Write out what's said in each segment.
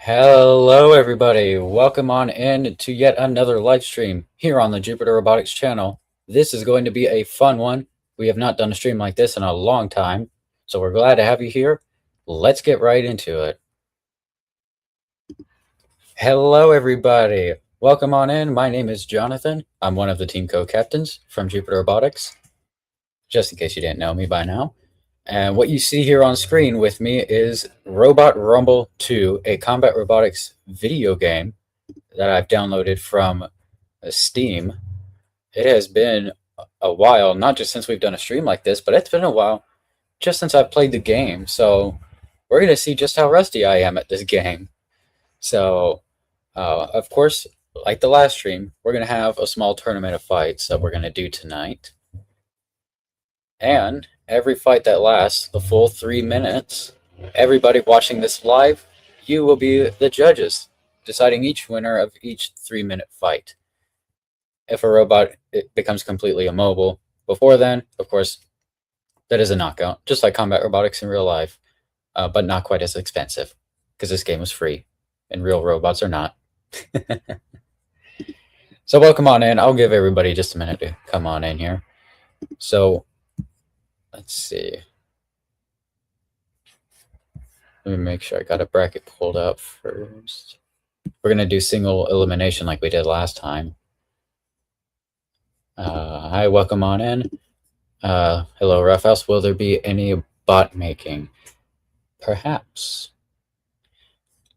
Hello, everybody. Welcome on in to yet another live stream here on the Jupiter Robotics channel. This is going to be a fun one. We have not done a stream like this in a long time, so we're glad to have you here. Let's get right into it. Hello, everybody. Welcome on in. My name is Jonathan. I'm one of the team co-captains from Jupiter Robotics, just in case you didn't know me by now. And what you see here on screen with me is Robot Rumble 2, a combat robotics video game that I've downloaded from Steam. It has been a while, not just since we've done a stream like this, but it's been a while just since I've played the game. So we're going to see just how rusty I am at this game. So, of course, like the last stream, we're going to have a small tournament of fights that we're going to do tonight. And every fight that lasts the full 3 minutes, everybody watching this live, you will be the judges, deciding each winner of each 3-minute fight. If a robot becomes completely immobile before then, of course, that is a knockout, just like combat robotics in real life, but not quite as expensive, because this game is free, and real robots are not. So welcome on in. I'll give everybody just a minute to come on in here. So let's see. Let me make sure I got a bracket pulled up first. We're going to do single elimination like we did last time. Hi, welcome on in. Hello, Roughhouse. Will there be any bot making? Perhaps.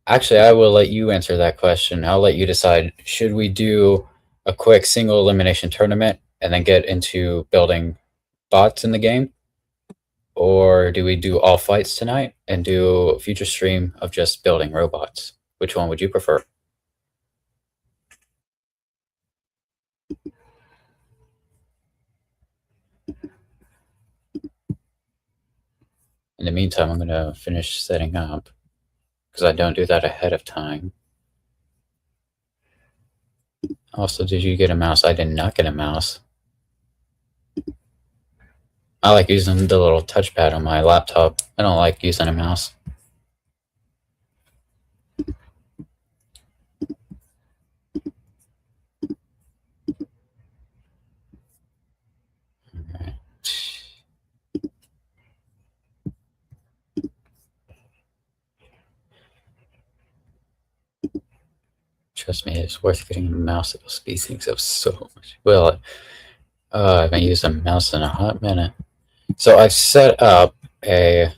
Actually, I will let you answer that question. I'll let you decide. Should we do a quick single elimination tournament and then get into building bots in the game? Or do we do all fights tonight and do a future stream of just building robots? Which one would you prefer? In the meantime, I'm going to finish setting up because I don't do that ahead of time. Also, did you get a mouse? I did not get a mouse. I like using the little touchpad on my laptop. I don't like using a mouse. Alright. Trust me, it's worth getting a mouse. It'll speed things up so much. Well, I haven't used a mouse in a hot minute. So I've set up a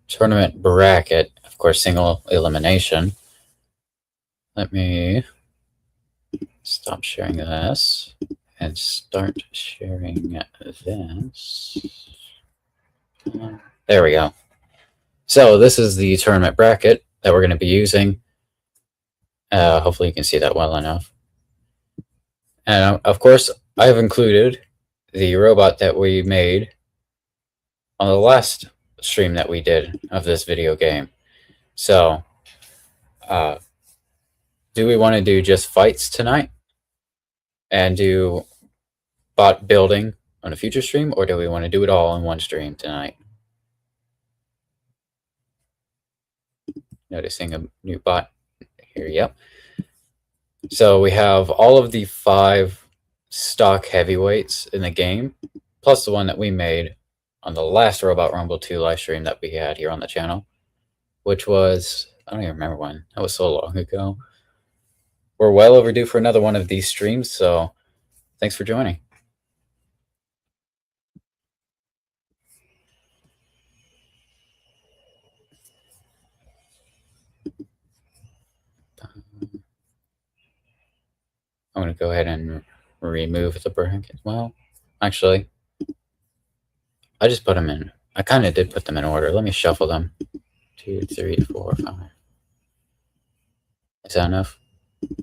tournament bracket, of course, single elimination. Let me stop sharing this and start sharing this. There we go. So this is the tournament bracket that we're going to be using. Hopefully you can see that well enough. And of course, I've included the robot that we made on the last stream that we did of this video game. So, do we want to do just fights tonight and do bot building on a future stream, or do we want to do it all in one stream tonight? Noticing a new bot here, yep. So we have all of the 5 stock heavyweights in the game, plus the one that we made on the last Robot Rumble 2 live stream that we had here on the channel, which was, I don't even remember when. That was so long ago. We're well overdue for another one of these streams, so thanks for joining. I'm going to go ahead and remove the bracket. Well, actually, I just put them in. I kind of did put them in order. Let me shuffle them. 2, 3, 4, 5. Is that enough?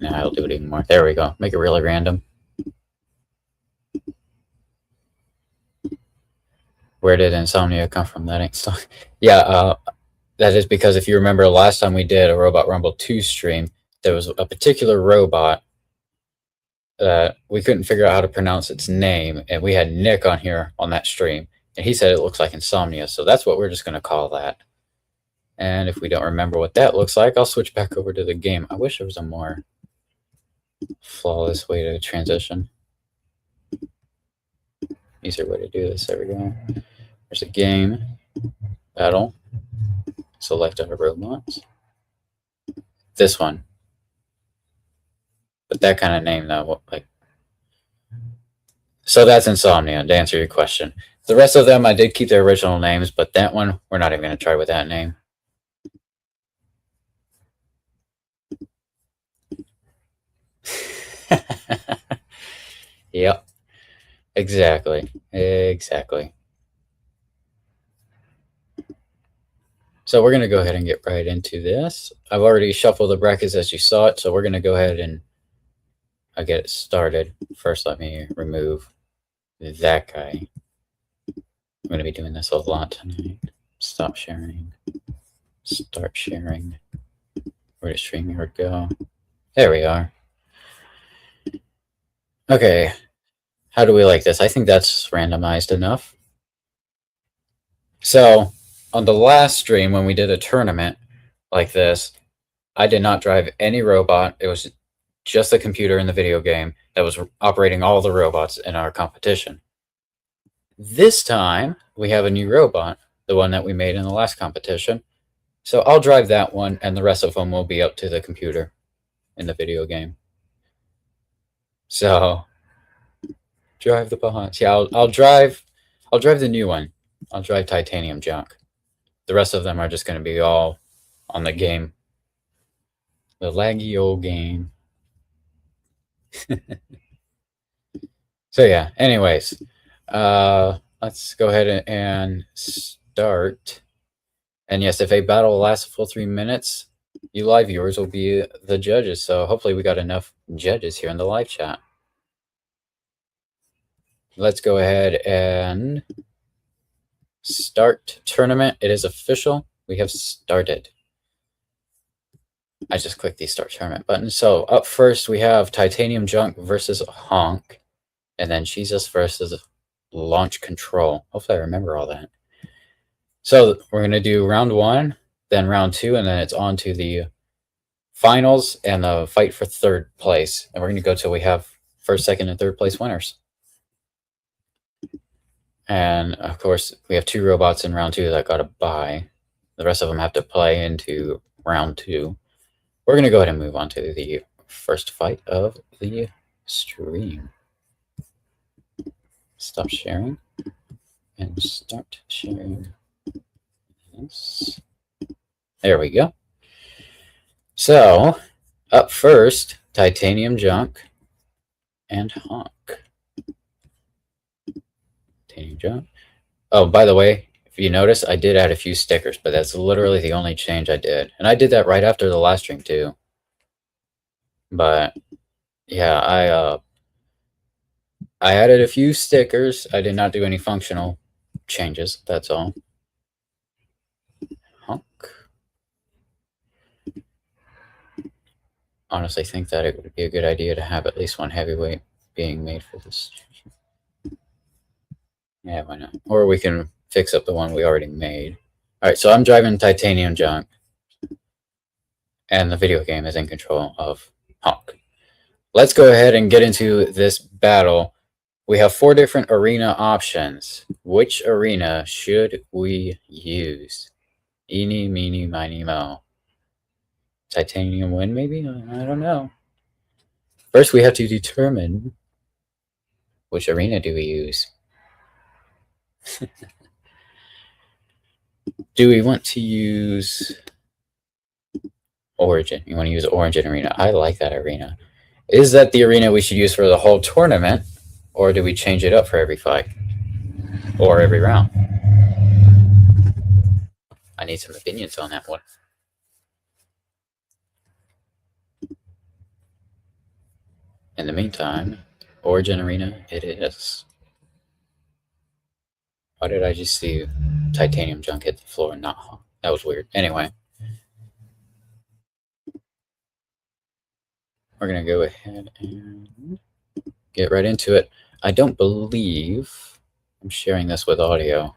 No, I'll do it even more. There we go. Make it really random. Where did insomnia come from? That ain't so. Yeah, that is because if you remember last time we did a Robot Rumble 2 stream, there was a particular robot that we couldn't figure out how to pronounce its name, and we had Nick on here on that stream, and he said it looks like insomnia, so that's what we're just going to call that. And if we don't remember what that looks like, I'll switch back over to the game. I wish there was a more flawless way to transition. Easier way to do this. There we go. There's a game, battle, select our robots. This one. But that kind of name though, like. So that's Insomnia, to answer your question. The rest of them, I did keep their original names, but that one, we're not even going to try with that name. Yep. Exactly. So we're going to go ahead and get right into this. I've already shuffled the brackets as you saw it, so we're going to go ahead and get it started. First, let me remove that guy. I'm going to be doing this a lot tonight. Stop sharing. Start sharing. Where did StreamYard go? There we are. Okay. How do we like this? I think that's randomized enough. So, on the last stream when we did a tournament like this, I did not drive any robot. It was just the computer in the video game that was operating all the robots in our competition. This time, we have a new robot, the one that we made in the last competition. So I'll drive that one, and the rest of them will be up to the computer in the video game. So, drive the bots. Yeah, I'll drive the new one. I'll drive Titanium Junk. The rest of them are just going to be all on the game. The laggy old game. So yeah, anyways, let's go ahead and start. And yes, if a battle lasts a full 3 minutes, you live viewers will be the judges. So hopefully we got enough judges here in the live chat. Let's go ahead and start tournament. It is official. We have started. I just clicked the start tournament button. So up first we have Titanium Junk versus Honk. And then Jesus versus Launch Control. Hopefully I remember all that. So we're going to do round 1, then round 2, and then it's on to the finals and the fight for 3rd place. And we're going to go till we have 1st, 2nd, and 3rd place winners. And of course, we have 2 robots in round 2 that got a bye. The rest of them have to play into round 2. We're going to go ahead and move on to the first fight of the stream. Stop sharing and start sharing. Yes. There we go. So, up first, Titanium Junk and Honk. Titanium Junk. Oh, by the way, if you notice, I did add a few stickers, but that's literally the only change I did. And I did that right after the last stream, too. But, yeah, I added a few stickers. I did not do any functional changes, that's all. Honk. Honestly think that it would be a good idea to have at least one heavyweight being made for this. Yeah, why not? Or we can fix up the one we already made. Alright, so I'm driving Titanium Junk. And the video game is in control of Honk. Let's go ahead and get into this battle. We have 4 different arena options. Which arena should we use? Eeny, meeny, miny, mo. Titanium win, maybe? I don't know. First, we have to determine which arena do we use. Do we want to use Origin? You want to use Origin Arena? I like that arena. Is that the arena we should use for the whole tournament? Or do we change it up for every fight? Or every round? I need some opinions on that one. In the meantime, Origin Arena it is. Why did I just see Titanium Junk hit the floor and not Honk? That was weird. Anyway. We're going to go ahead and get right into it. I don't believe I'm sharing this with audio.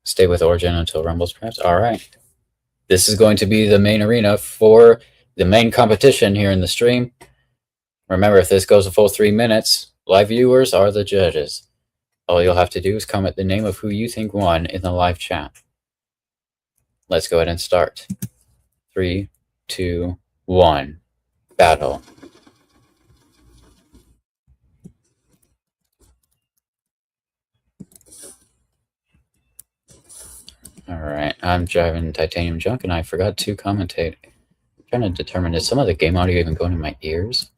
Stay with Origin until Rumbles, perhaps. All right. This is going to be the main arena for the main competition here in the stream. Remember, if this goes a full 3 minutes, live viewers are the judges. All you'll have to do is comment the name of who you think won in the live chat. Let's go ahead and start. 3, 2, 1. Battle. Alright, I'm driving Titanium Junk and I forgot to commentate. I'm trying to determine, is some of the game audio even going in my ears?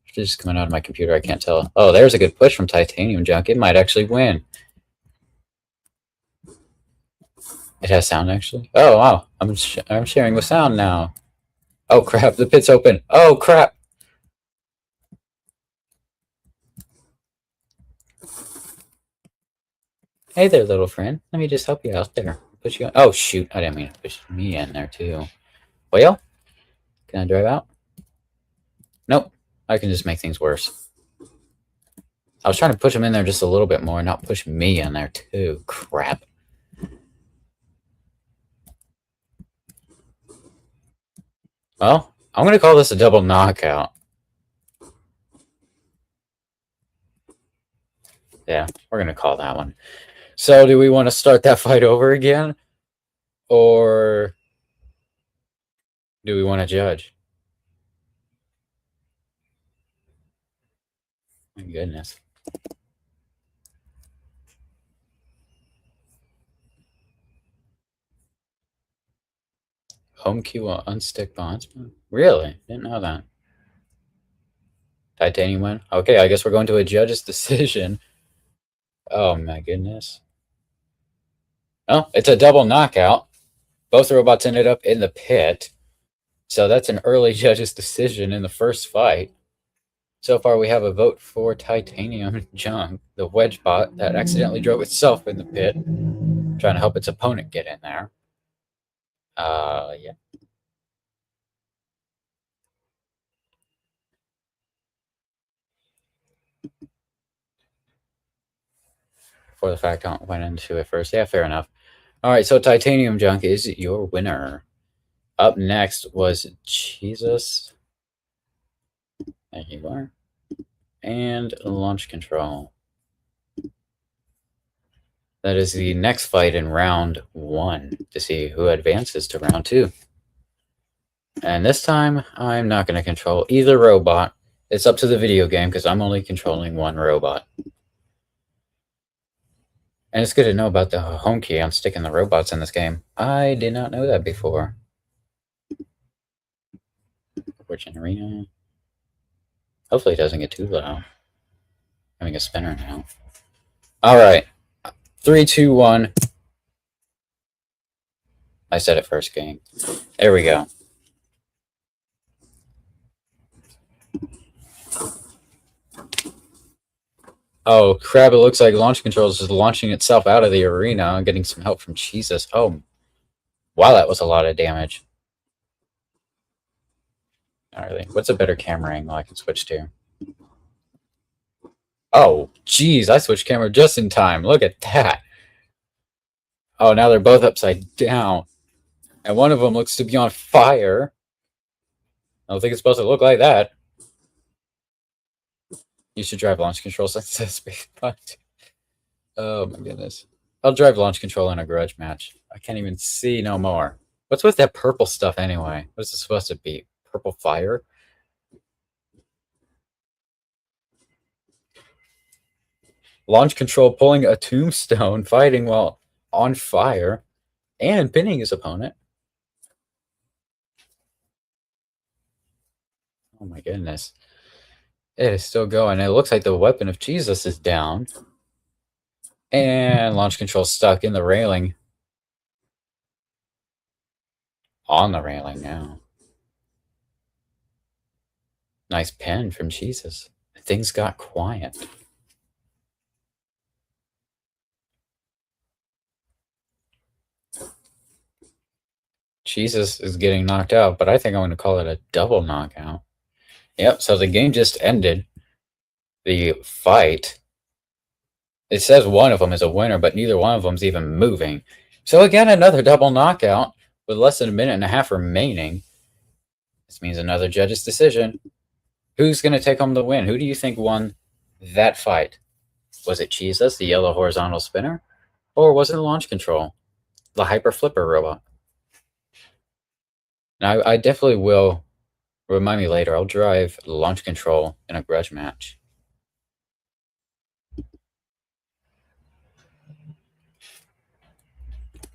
It's just coming out of my computer, I can't tell. Oh, there's a good push from Titanium Junk. It might actually win. It has sound, actually. Oh, wow. I'm sharing with sound now. Oh, crap. The pit's open. Oh, crap. Hey there, little friend. Let me just help you out there. Push you on. Oh, shoot. I didn't mean to push me in there, too. Well, can I drive out? Nope. I can just make things worse. I was trying to push him in there just a little bit more, not push me in there, too. Crap. Well, I'm going to call this a double knockout. Yeah, we're going to call that one. So, do we want to start that fight over again? Or do we want to judge? My goodness. Home queue will unstick bonds? Really? Didn't know that. Titanium win? Okay, I guess we're going to a judge's decision. Oh my goodness. Oh, it's a double knockout. Both robots ended up in the pit. So that's an early judge's decision in the first fight. So far we have a vote for Titanium Junk, the wedge bot that accidentally drove itself in the pit, trying to help its opponent get in there. Yeah. For the fact I went into it first. Yeah, fair enough. All right, so Titanium Junk is your winner. Up next was Jesus. There you are. And Launch Control. That is the next fight in round 1 to see who advances to round 2. And this time, I'm not going to control either robot. It's up to the video game because I'm only controlling one robot. And it's good to know about the home key on sticking the robots in this game. I did not know that before. Fortune Arena. Hopefully it doesn't get too loud. Having a spinner now. Alright. 3, 2, 1. I said it first game. There we go. Oh, crap, it looks like Launch Control is just launching itself out of the arena and getting some help from Jesus. Oh, wow, that was a lot of damage. Not really. What's a better camera angle I can switch to? Oh, geez, I switched camera just in time. Look at that. Oh, now they're both upside down. And one of them looks to be on fire. I don't think it's supposed to look like that. You should drive Launch Control since it's big. Oh my goodness. I'll drive Launch Control in a grudge match. I can't even see no more. What's with that purple stuff anyway? What is it supposed to be? Purple fire? Launch Control pulling a tombstone, fighting while on fire, and pinning his opponent. Oh my goodness. It is still going. It looks like the weapon of Jesus is down. And Launch Control stuck in the railing. On the railing now. Nice pen from Jesus. Things got quiet. Jesus is getting knocked out, but I think I'm going to call it a double knockout. Yep, so the game just ended. The fight. It says one of them is a winner, but neither one of them is even moving. So again, another double knockout with less than a minute and a half remaining. This means another judge's decision. Who's going to take home the win? Who do you think won that fight? Was it Jesus, the yellow horizontal spinner? Or was it launch control, the hyper flipper robot? Now, I definitely will, remind me later, I'll drive launch control in a grudge match.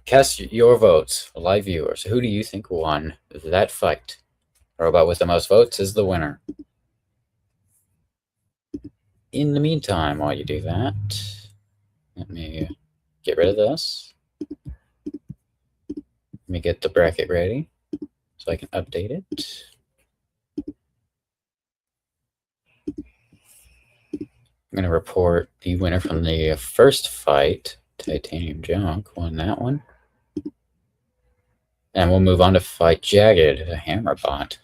Cast your votes, live viewers. Who do you think won that fight? Robot with the most votes is the winner. In the meantime, while you do that, let me get rid of this. Let me get the bracket ready so I can update it. I'm going to report the winner from the first fight. Titanium Junk won that one. And we'll move on to fight Jagged, a hammer bot.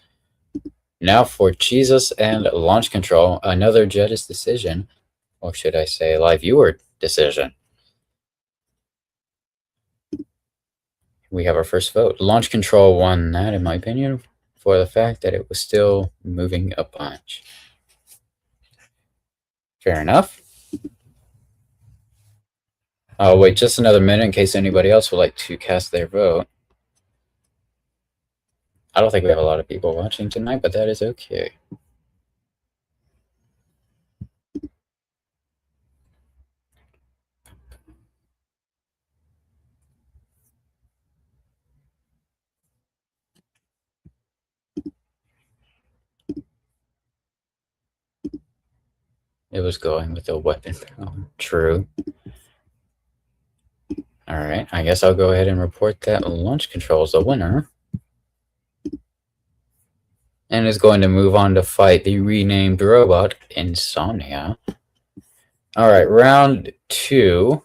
Now for Jesus and launch control, another judge's decision, or should I say live viewer decision. We have our first vote. Launch control won that, in my opinion, for the fact that it was still moving a bunch. Fair enough. I'll wait just another minute in case anybody else would like to cast their vote. I don't think we have a lot of people watching tonight, but that is okay. It was going with a weapon. Oh, true. All right, I guess I'll go ahead and report that launch control is the winner. And is going to move on to fight the renamed robot, Insomnia. All right, round 2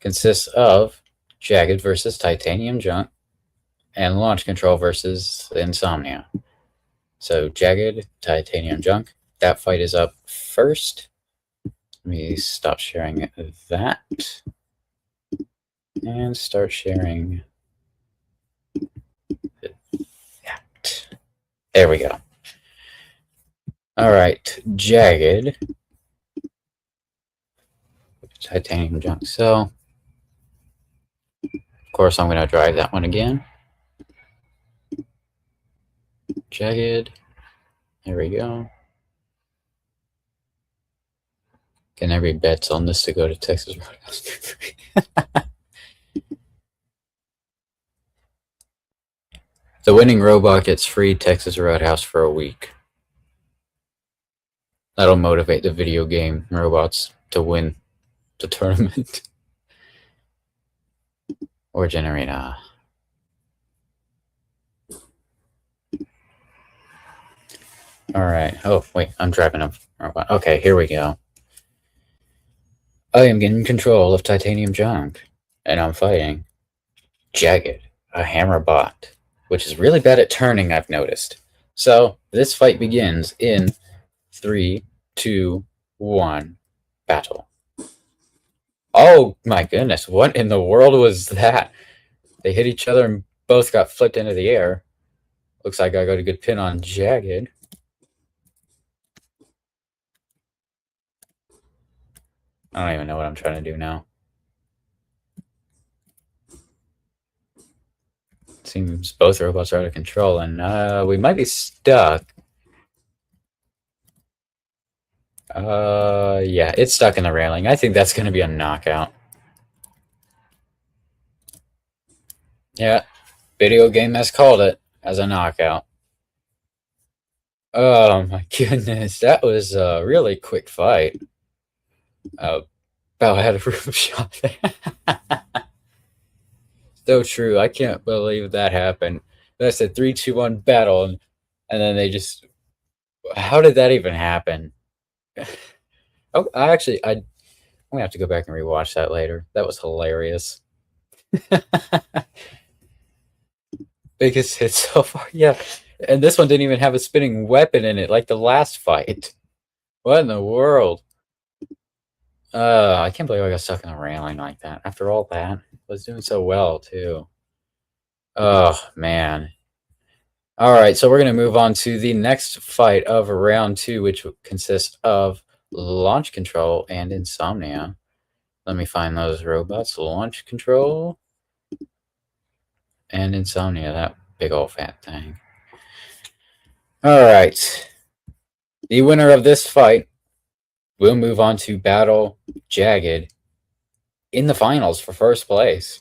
consists of Jagged versus Titanium Junk and launch control versus Insomnia. So Jagged, Titanium Junk, that fight is up first. Let me stop sharing that and start sharing that. There we go. All right, Jagged, Titanium Junk. So, of course, I'm going to drive that one again. Jagged. There we go. Can I read bets on this to go to Texas Roadhouse for free? The winning robot gets free Texas Roadhouse for a week. That'll motivate the video game robots to win the tournament. Or generate a... Alright. Oh, wait. I'm driving a robot. Okay, here we go. I am in control of Titanium Junk, and I'm fighting Jagged, a hammer bot, which is really bad at turning, I've noticed. So, this fight begins in 3, 2, 1, battle. Oh my goodness, what in the world was that? They hit each other and both got flipped into the air. Looks like I got a good pin on Jagged. I don't even know what I'm trying to do now. Seems both robots are out of control, and we might be stuck. Yeah, it's stuck in the railing. I think that's going to be a knockout. Yeah, video game has called it as a knockout. Oh my goodness, that was a really quick fight. About had a room shot there. So true. I can't believe that happened. That's a 3, 2, 1 battle, and then they just... How did that even happen? Oh, I'm gonna have to go back and rewatch that later. That was hilarious. Biggest hit so far, yeah. And this one didn't even have a spinning weapon in it, like the last fight. What in the world? I can't believe I got stuck in the railing like that. After all that, was doing so well, too. Oh, man. All right, so we're going to move on to the next fight of round 2, which consists of Launch Control and Insomnia. Let me find those robots. Launch Control and Insomnia, that big old fat thing. All right. The winner of this fight will move on to battle Jagged in the finals for first place.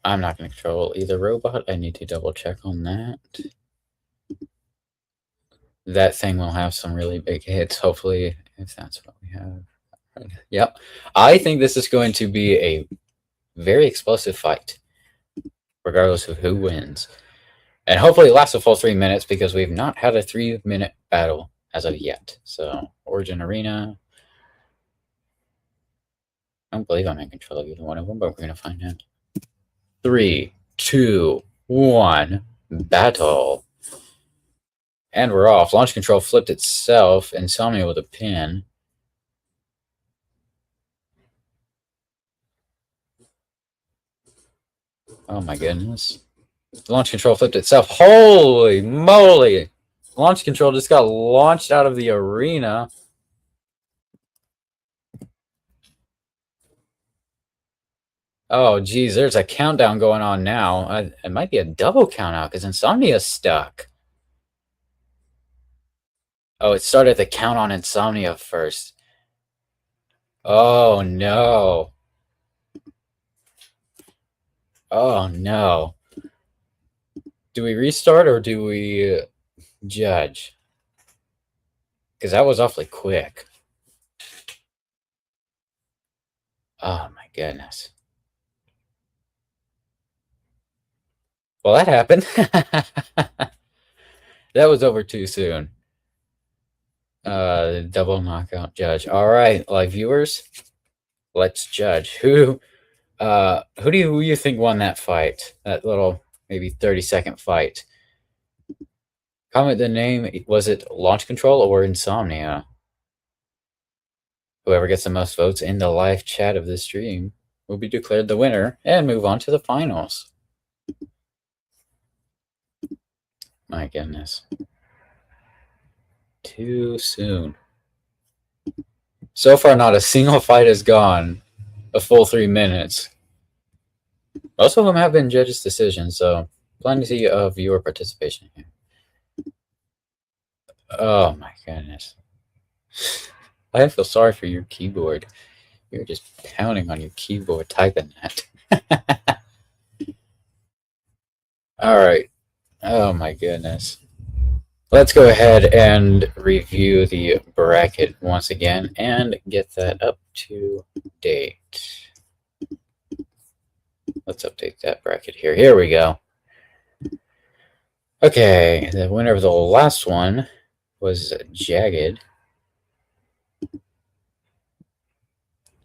I'm not going to control either robot. I need to double check on that. That thing will have some really big hits, hopefully, if that's what we have. Yep. I think this is going to be a very explosive fight, regardless of who wins. And hopefully it lasts a full 3 minutes, because we've not had a 3-minute battle as of yet. So, Origin Arena. I don't believe I'm in control of either one of them, but we're going to find out. 3, 2, 1, battle. And we're off. Launch Control flipped itself. Insomnia with a pin. Oh my goodness. Launch Control flipped itself. Holy moly! Launch Control just got launched out of the arena. Oh, geez, there's a countdown going on now. It might be a double count out because Insomnia's stuck. Oh, it started the count on Insomnia first. Oh, no. Oh, no. Do we restart or do we judge? Because that was awfully quick. Oh, my goodness. Well, that happened. That was over too soon. Double knockout judge. All right, like viewers, let's judge. Who do you think won that fight? That little maybe 30-second fight. Comment the name. Was it Launch Control or Insomnia? Whoever gets the most votes in the live chat of this stream will be declared the winner and move on to the finals. My goodness. Too soon. So far, not a single fight has gone a full 3 minutes. Most of them have been judges' decisions, so plenty of viewer participation here. Oh my goodness. I feel sorry for your keyboard. You're just pounding on your keyboard typing that. Alright. Oh my goodness. Let's go ahead and review the bracket once again and get that up to date. Let's update that bracket here. Here we go. Okay, the winner of the last one was Jagged.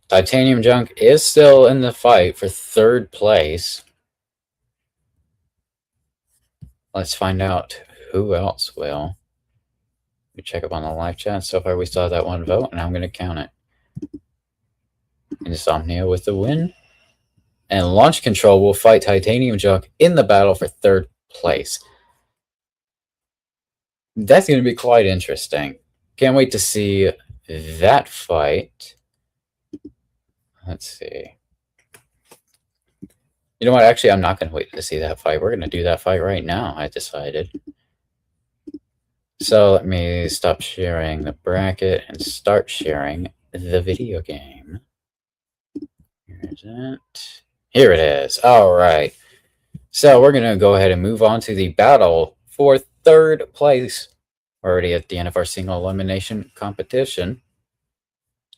Titanium Junk is still in the fight for 3rd place. Let's find out who else will. We check up on the live chat. So far, we still have that one vote, and I'm going to count it. Insomnia with the win. And Launch Control will fight Titanium Junk in the battle for 3rd place. That's going to be quite interesting. Can't wait to see that fight. Let's see. You know what? Actually, I'm not going to wait to see that fight. We're going to do that fight right now, I decided. So let me stop sharing the bracket and start sharing the video game. Here is it. Here it is. All right. So we're going to go ahead and move on to the battle for 3rd place. We're already at the end of our single elimination competition.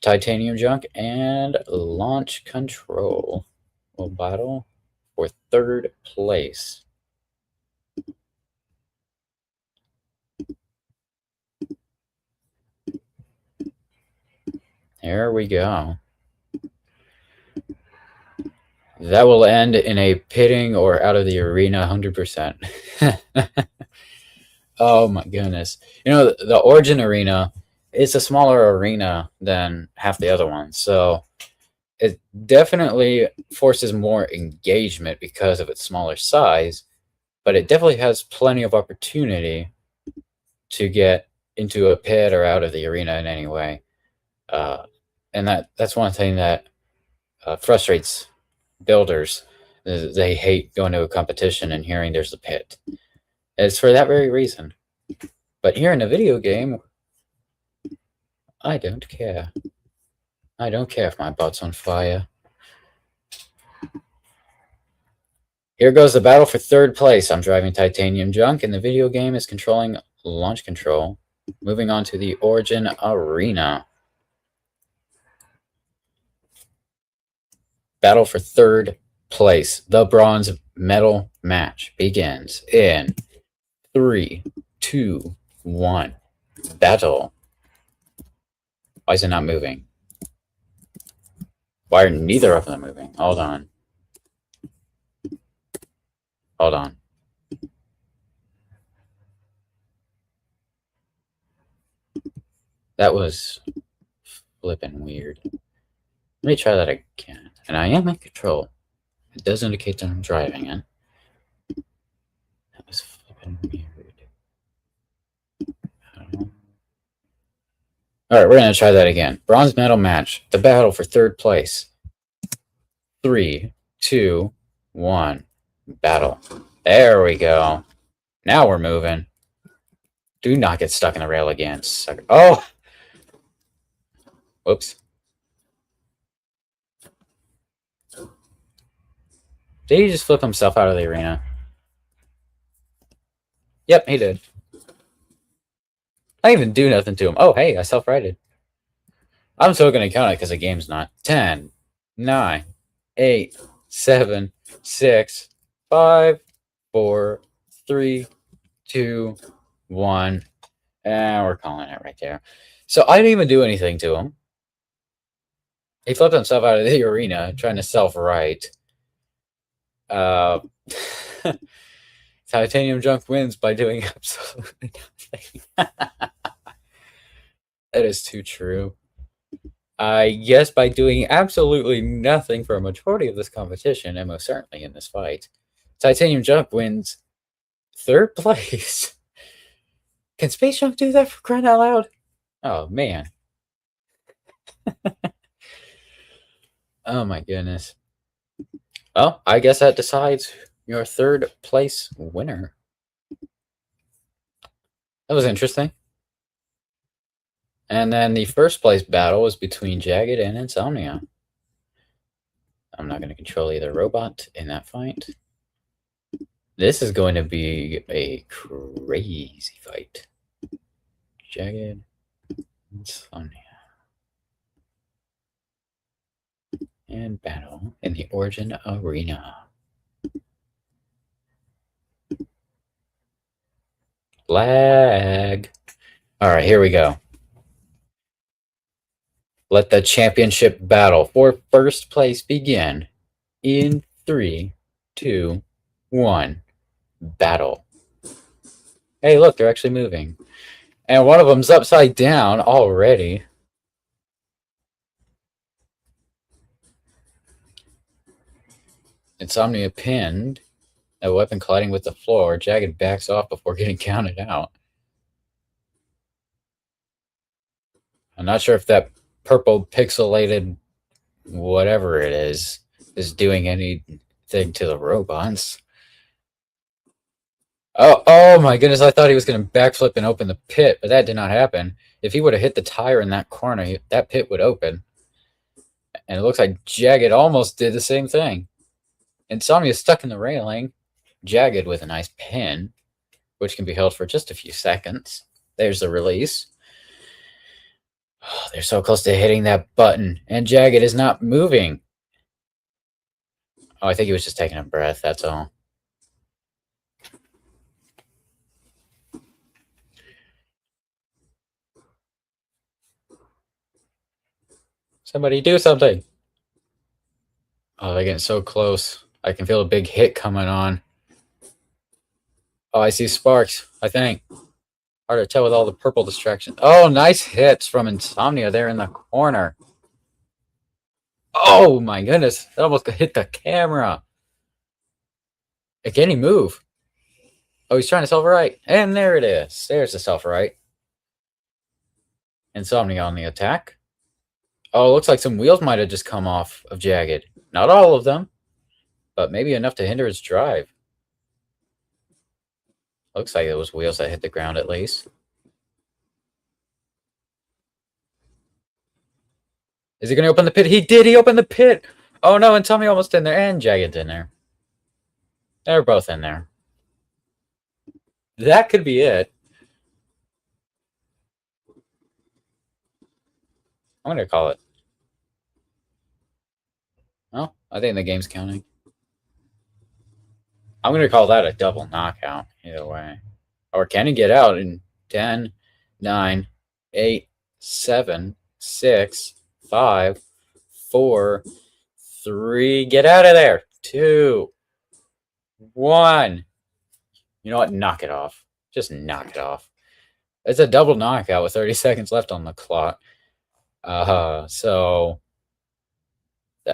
Titanium Junk and Launch Control will battle for 3rd place. There we go. That will end in a pitting or out of the arena 100%. Oh my goodness. You know, the Origin Arena is a smaller arena than half the other ones. So It definitely forces more engagement because of its smaller size, but it definitely has plenty of opportunity to get into a pit or out of the arena in any way. And that's one thing that frustrates builders. They hate going to a competition and hearing there's a pit. It's for that very reason. But here in a video game, I don't care. I don't care if my butt's on fire. Here goes the battle for third place. I'm driving Titanium Junk, and the video game is controlling launch control. Moving on to the Origin Arena. Battle for third place. The bronze medal match begins in 3, 2, 1. Battle. Why is it not moving? Why are neither of them moving? Hold on. Hold on. That was flipping weird. Let me try that again. And I am in control. It does indicate that I'm driving it. That was flipping weird. Alright, we're going to try that again. Bronze medal match. The battle for third place. 3, 2, 1. Battle. There we go. Now we're moving. Do not get stuck in the rail again, sucker. Oh! Whoops. Did he just flip himself out of the arena? Yep, he did. I didn't even do nothing to him. Oh, hey, I self-righted. I'm still going to count it because the game's not. 10, 9, 8, 7, 6, 5, 4, 3, 2, 1. And we're calling it right there. So I didn't even do anything to him. He flipped himself out of the arena trying to self-right. Titanium Junk wins by doing absolutely nothing. That is too true. I guess by doing absolutely nothing for a majority of this competition, and most certainly in this fight, Titanium Junk wins third place. Can Space Junk do that, for crying out loud? Oh, man. Oh, my goodness. Well, I guess that decides your third place winner. That was interesting. And then the first place battle was between Jagged and Insomnia. I'm not going to control either robot in that fight. This is going to be a crazy fight. Jagged, Insomnia. And battle in the Origin Arena. Lag. Alright, here we go. Let the championship battle for first place begin in 3, 2, 1. Battle. Hey, look, they're actually moving. And one of them's upside down already. Insomnia pinned. A weapon colliding with the floor. Jagged backs off before getting counted out. I'm not sure if that purple pixelated whatever it is doing anything to the robots. Oh my goodness, I thought he was going to backflip and open the pit, but that did not happen. If he would have hit the tire in that corner, that pit would open. And it looks like Jagged almost did the same thing. Insomnia is stuck in the railing. Jagged with a nice pin, which can be held for just a few seconds. There's the release. Oh, they're so close to hitting that button, and Jagged is not moving. Oh, I think he was just taking a breath, that's all. Somebody do something. Oh, they're getting so close. I can feel a big hit coming on. Oh, I see sparks, I think. Hard to tell with all the purple distractions. Oh, nice hits from Insomnia there in the corner. Oh my goodness. That almost hit the camera. Can he move? Oh, he's trying to self-right. And there it is. There's the self-right. Insomnia on the attack. Oh, it looks like some wheels might have just come off of Jagged. Not all of them, but maybe enough to hinder his drive. Looks like it was wheels that hit the ground at least. Is he going to open the pit? He did. He opened the pit. Oh no, and Tommy almost in there, and Jagged's in there. They're both in there. That could be it. I'm going to call it. Oh, I think the game's counting. I'm going to call that a double knockout either way. Or can he get out in 10, 9, 8, 7, 6, 5, 4, 3. Get out of there. 2, 1. You know what? Knock it off. Just knock it off. It's a double knockout with 30 seconds left on the clock. So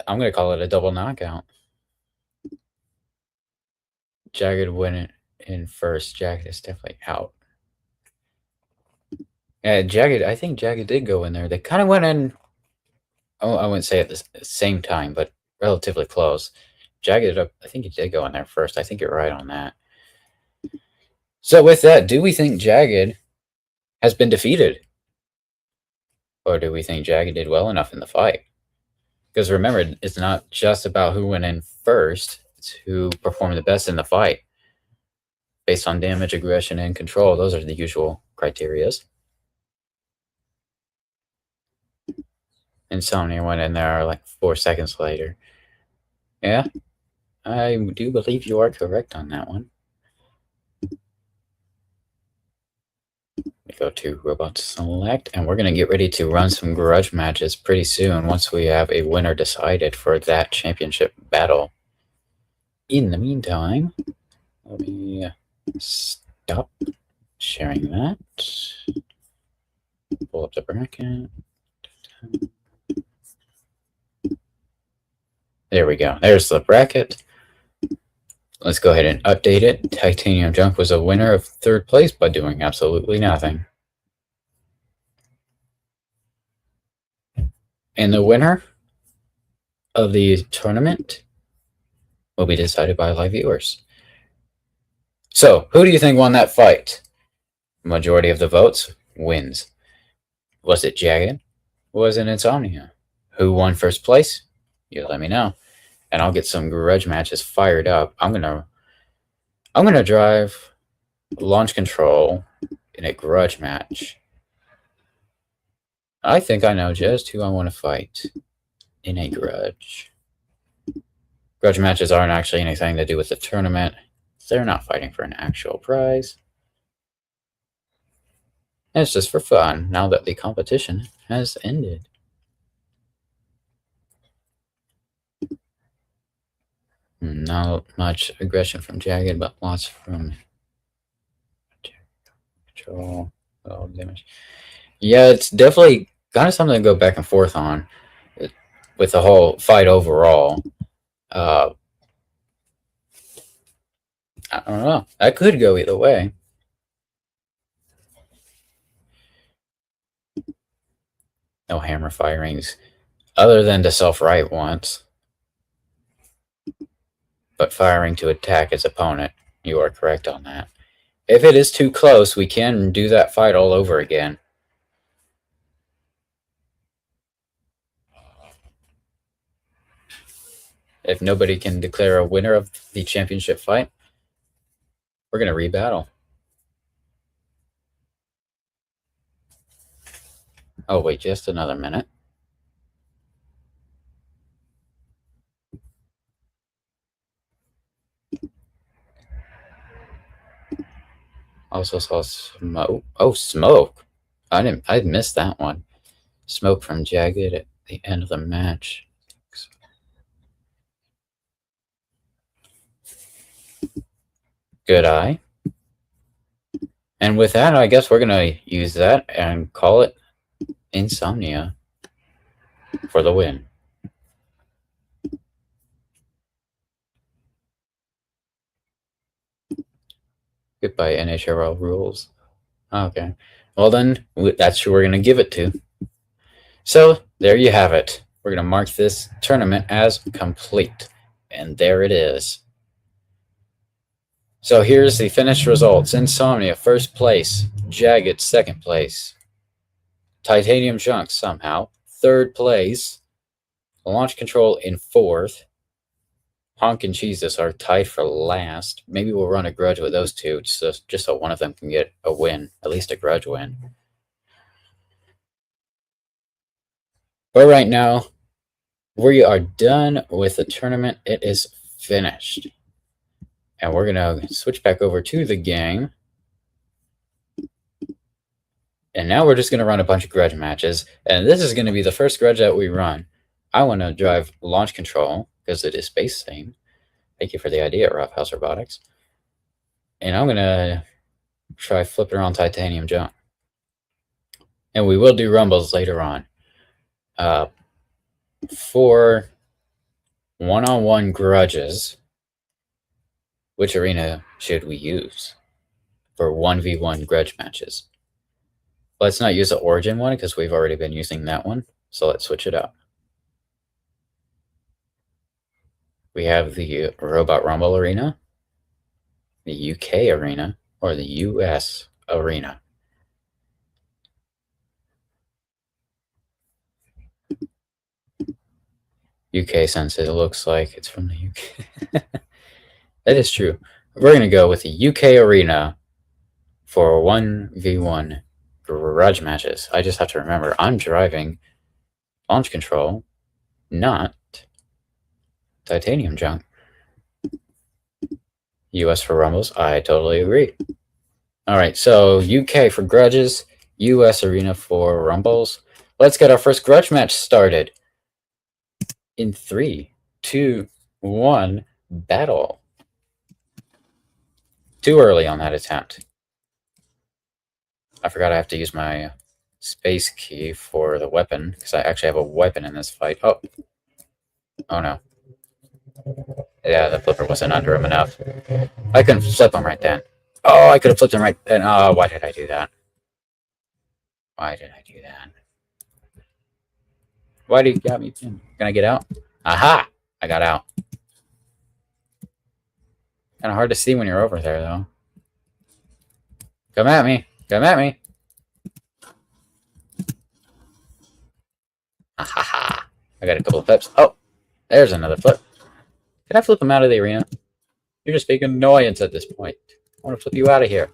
I'm going to call it a double knockout. Jagged went in first. Jagged is definitely out. Yeah, Jagged, I think Jagged did go in there. They kind of went in, oh, I wouldn't say at the same time, but relatively close. Jagged, I think he did go in there first. I think you're right on that. So with that, do we think Jagged has been defeated? Or do we think Jagged did well enough in the fight? Because remember, it's not just about who went in first, it's who performed the best in the fight. Based on damage, aggression, and control, those are the usual criterias. Insomnia went in there like 4 seconds later. Yeah, I do believe you are correct on that one. We go to Robot Select, and we're going to get ready to run some grudge matches pretty soon once we have a winner decided for that championship battle. In the meantime, let me stop sharing that. Pull up the bracket. There we go. There's the bracket. Let's go ahead and update it. Titanium Junk was a winner of 3rd place by doing absolutely nothing. And the winner of the tournament will be decided by live viewers. So, who do you think won that fight? Majority of the votes wins. Was it Jagged? Was it Insomnia? Who won 1st place? You let me know. And I'll get some grudge matches fired up. I'm gonna drive launch control in a grudge match. I think I know just who I want to fight in a grudge. Grudge matches aren't actually anything to do with the tournament. They're not fighting for an actual prize. It's just for fun now that the competition has ended. Not much aggression from Jagged, but lots from control. Oh, damage. Yeah, it's definitely kind of something to go back and forth on with the whole fight overall. I don't know. That could go either way. No hammer firings, other than to self-right once. But firing to attack his opponent. You are correct on that. If it is too close, we can do that fight all over again. If nobody can declare a winner of the championship fight, we're going to rebattle. Oh, wait, just another minute. Also saw smoke. Oh, smoke. I missed that one. Smoke from Jagged at the end of the match. Good eye. And with that, I guess we're going to use that and call it Insomnia for the win. Goodbye, NHL rules. Okay. Well, then, that's who we're going to give it to. So, there you have it. We're going to mark this tournament as complete. And there it is. So, here's the finished results. Insomnia, first place. Jagged, second place. Titanium Junk, somehow, third place. Launch Control in fourth. Honk and Jesus are tied for last. Maybe we'll run a grudge with those two, just so one of them can get a win, at least a grudge win. But right now, we are done with the tournament. It is finished. And we're going to switch back over to the game. And now we're just going to run a bunch of grudge matches. And this is going to be the first grudge that we run. I want to drive Launch Control, because it is space themed. Thank you for the idea, Roughhouse Robotics. And I'm going to try flipping around Titanium Junk. And we will do rumbles later on. For one-on-one grudges, which arena should we use for 1v1 grudge matches? Let's not use the Origin one because we've already been using that one. So let's switch it up. We have the Robot Rumble arena, the UK arena, or the US arena. UK, since it looks like it's from the UK. That is true. We're going to go with the UK arena for 1v1 grudge matches. I just have to remember I'm driving Launch Control, not Titanium Junk. US for rumbles, I totally agree. Alright, so UK for grudges, US arena for rumbles. Let's get our first grudge match started. In 3, 2, 1, battle. Too early on that attempt. I forgot I have to use my space key for the weapon, because I actually have a weapon in this fight. Oh no. Yeah, the flipper wasn't under him enough. I couldn't flip him right then. Oh, I could have flipped him right then. Oh, why did I do that? Why did I do that? Why did you got me pinned? Can I get out? Aha! I got out. Kind of hard to see when you're over there, though. Come at me. Come at me. Ha! I got a couple of flips. Oh, there's another flip. Can I flip him out of the arena? You're just making annoyance at this point. I want to flip you out of here.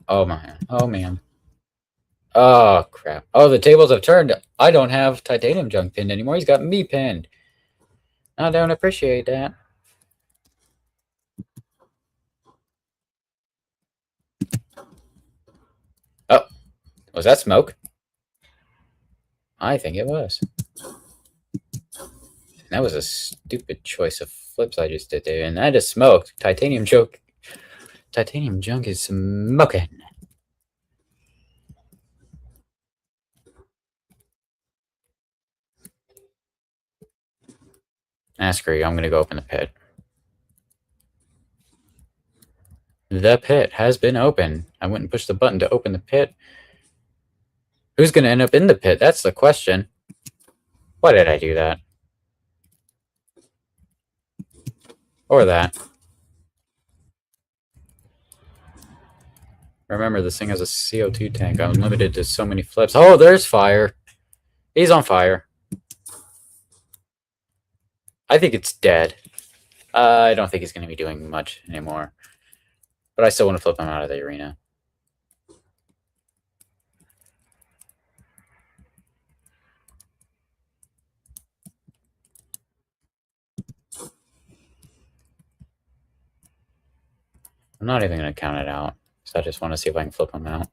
Oh man. Oh man. Oh crap. Oh, the tables have turned. I don't have Titanium Junk pinned anymore. He's got me pinned. I don't appreciate that. Oh, was that smoke? I think it was. That was a stupid choice of flips I just did there, and that is smoked. Titanium Junk is smoking. Screw you, I'm gonna go open the pit. The pit has been opened. I went and pushed the button to open the pit. Who's gonna end up in the pit? That's the question. Why did I do that? Or that. Remember, this thing has a CO2 tank. I'm limited to so many flips. Oh, there's fire. He's on fire. I think it's dead. I don't think he's going to be doing much anymore. But I still want to flip him out of the arena. I'm not even going to count it out. So I just want to see if I can flip him out.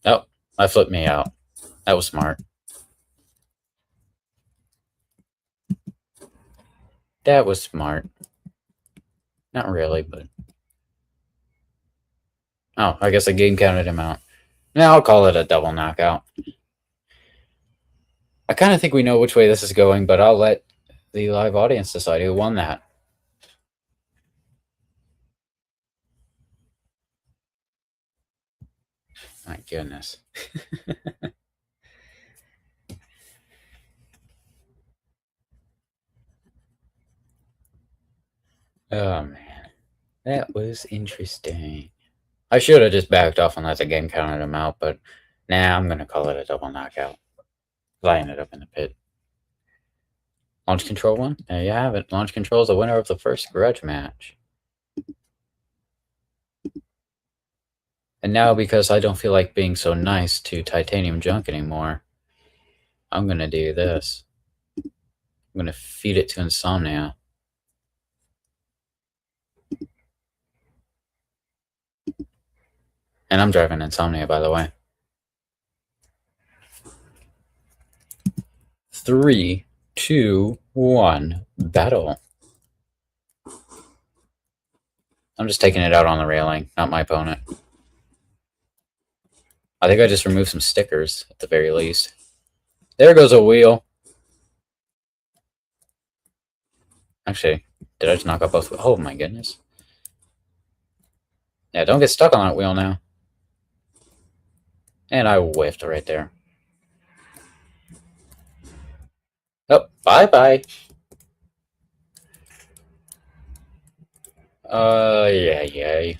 Oh, I flipped me out. That was smart. That was smart. Not really, but... Oh, I guess the game counted him out. Now I'll call it a double knockout. I kind of think we know which way this is going, but I'll let the live audience decide who won that. My goodness. Oh, man. That was interesting. I should have just backed off and let the game counted him out, but nah, I'm going to call it a double knockout. I ended up in the pit. Launch Control won? There you have it. Launch Control is the winner of the first grudge match. And now, because I don't feel like being so nice to Titanium Junk anymore, I'm going to do this. I'm going to feed it to Insomnia. And I'm driving Insomnia, by the way. 3, 2, 1, battle. I'm just taking it out on the railing, not my opponent. I think I just removed some stickers, at the very least. There goes a wheel. Actually, did I just knock out both? Oh my goodness. Yeah, don't get stuck on that wheel now. And I whiffed right there. Oh, bye-bye. Yeah.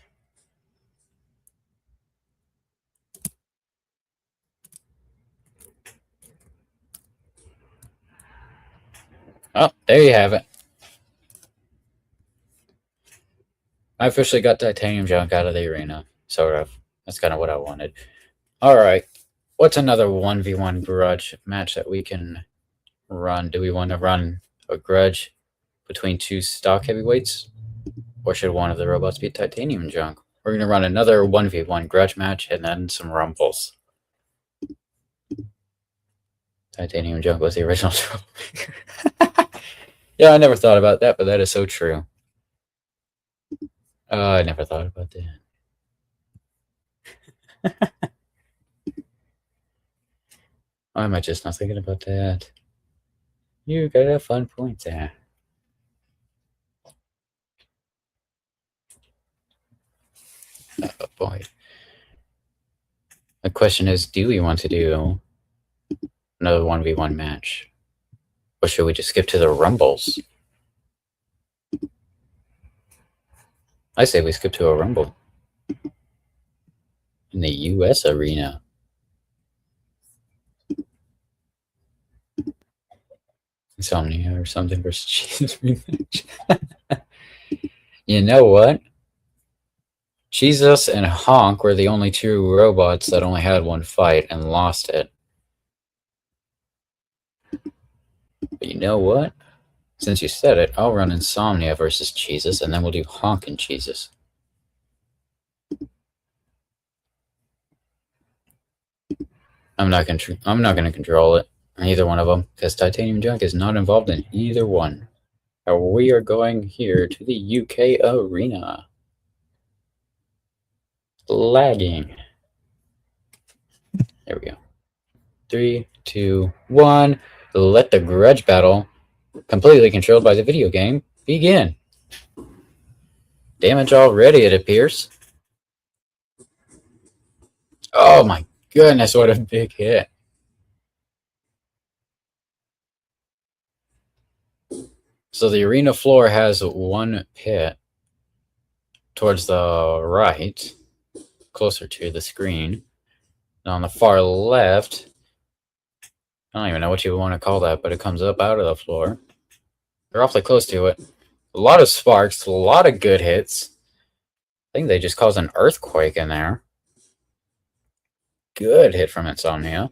Oh, there you have it. I officially got Titanium Junk out of the arena. Sort of. That's kind of what I wanted. Alright. What's another 1v1 grudge match that we can run? Do we want to run a grudge between two stock heavyweights? Or should one of the robots be Titanium Junk? We're going to run another 1v1 grudge match and then some rumbles. Titanium Junk was the original troublemaker. Yeah, I never thought about that, but that is so true. I never thought about that. Why am I just not thinking about that? You got a fun point there. Oh boy. The question is, do we want to do another 1v1 match? Or should we just skip to the rumbles? I say we skip to a rumble. In the US arena. Insomnia or something versus Jesus rematch. You know what? Jesus and Honk were the only two robots that only had one fight and lost it. But you know what? Since you said it, I'll run Insomnia versus Jesus, and then we'll do Honk and Jesus. I'm not gonna control it, either one of them, because Titanium Junk is not involved in either one. We are going here to the UK arena. Lagging. There we go. 3, 2, 1. Let the grudge battle, completely controlled by the video game, begin. Damage already, it appears. Oh my goodness, what a big hit. So the arena floor has one pit towards the right, closer to the screen. And on the far left, I don't even know what you want to call that, but it comes up out of the floor. They're awfully close to it. A lot of sparks, a lot of good hits. I think they just caused an earthquake in there. Good hit from Insomnia.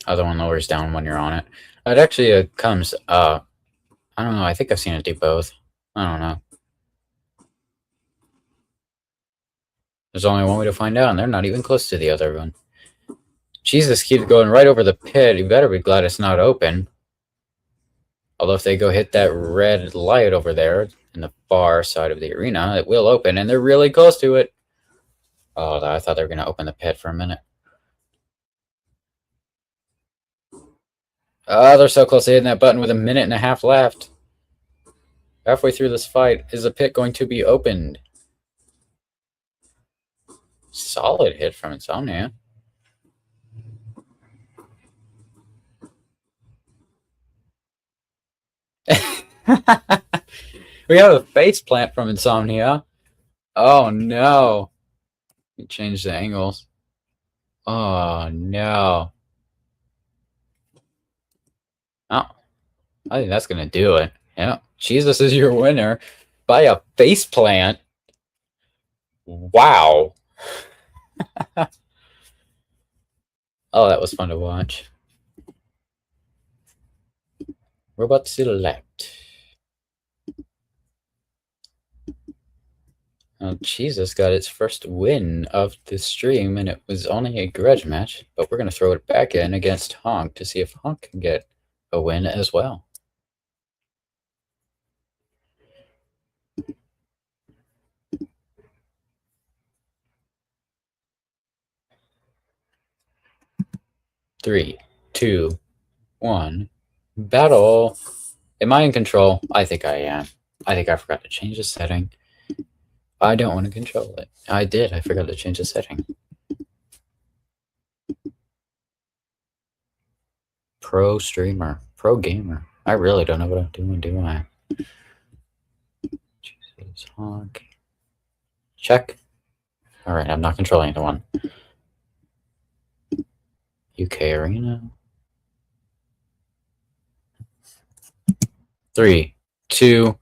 Other one lowers down when you're on it. It actually comes up. I don't know. I think I've seen it do both. I don't know. There's only one way to find out, and they're not even close to the other one. Jesus keeps going right over the pit. You better be glad it's not open. Although if they go hit that red light over there in the far side of the arena, it will open, and they're really close to it. Oh, I thought they were going to open the pit for a minute. Oh, they're so close to hitting that button with a minute and a half left. Halfway through this fight, is the pit going to be opened? Solid hit from Insomnia. We have a face plant from Insomnia. Oh no. You changed the angles. Oh no. Oh, I think that's gonna do it. Yeah. Jesus is your winner by a face plant. Wow. Oh, that was fun to watch. Robot select. Oh, Jesus got its first win of the stream, and it was only a grudge match, but we're going to throw it back in against Honk to see if Honk can get a win as well. Three, two, one, battle. Am I in control? I think I am. I think I forgot to change the setting. I don't want to control it. I did. I forgot to change the setting. Pro streamer. Pro gamer. I really don't know what I'm doing, do I? Jesus, Honk. Check. Alright, I'm not controlling the one. UK Arena. 3, 2,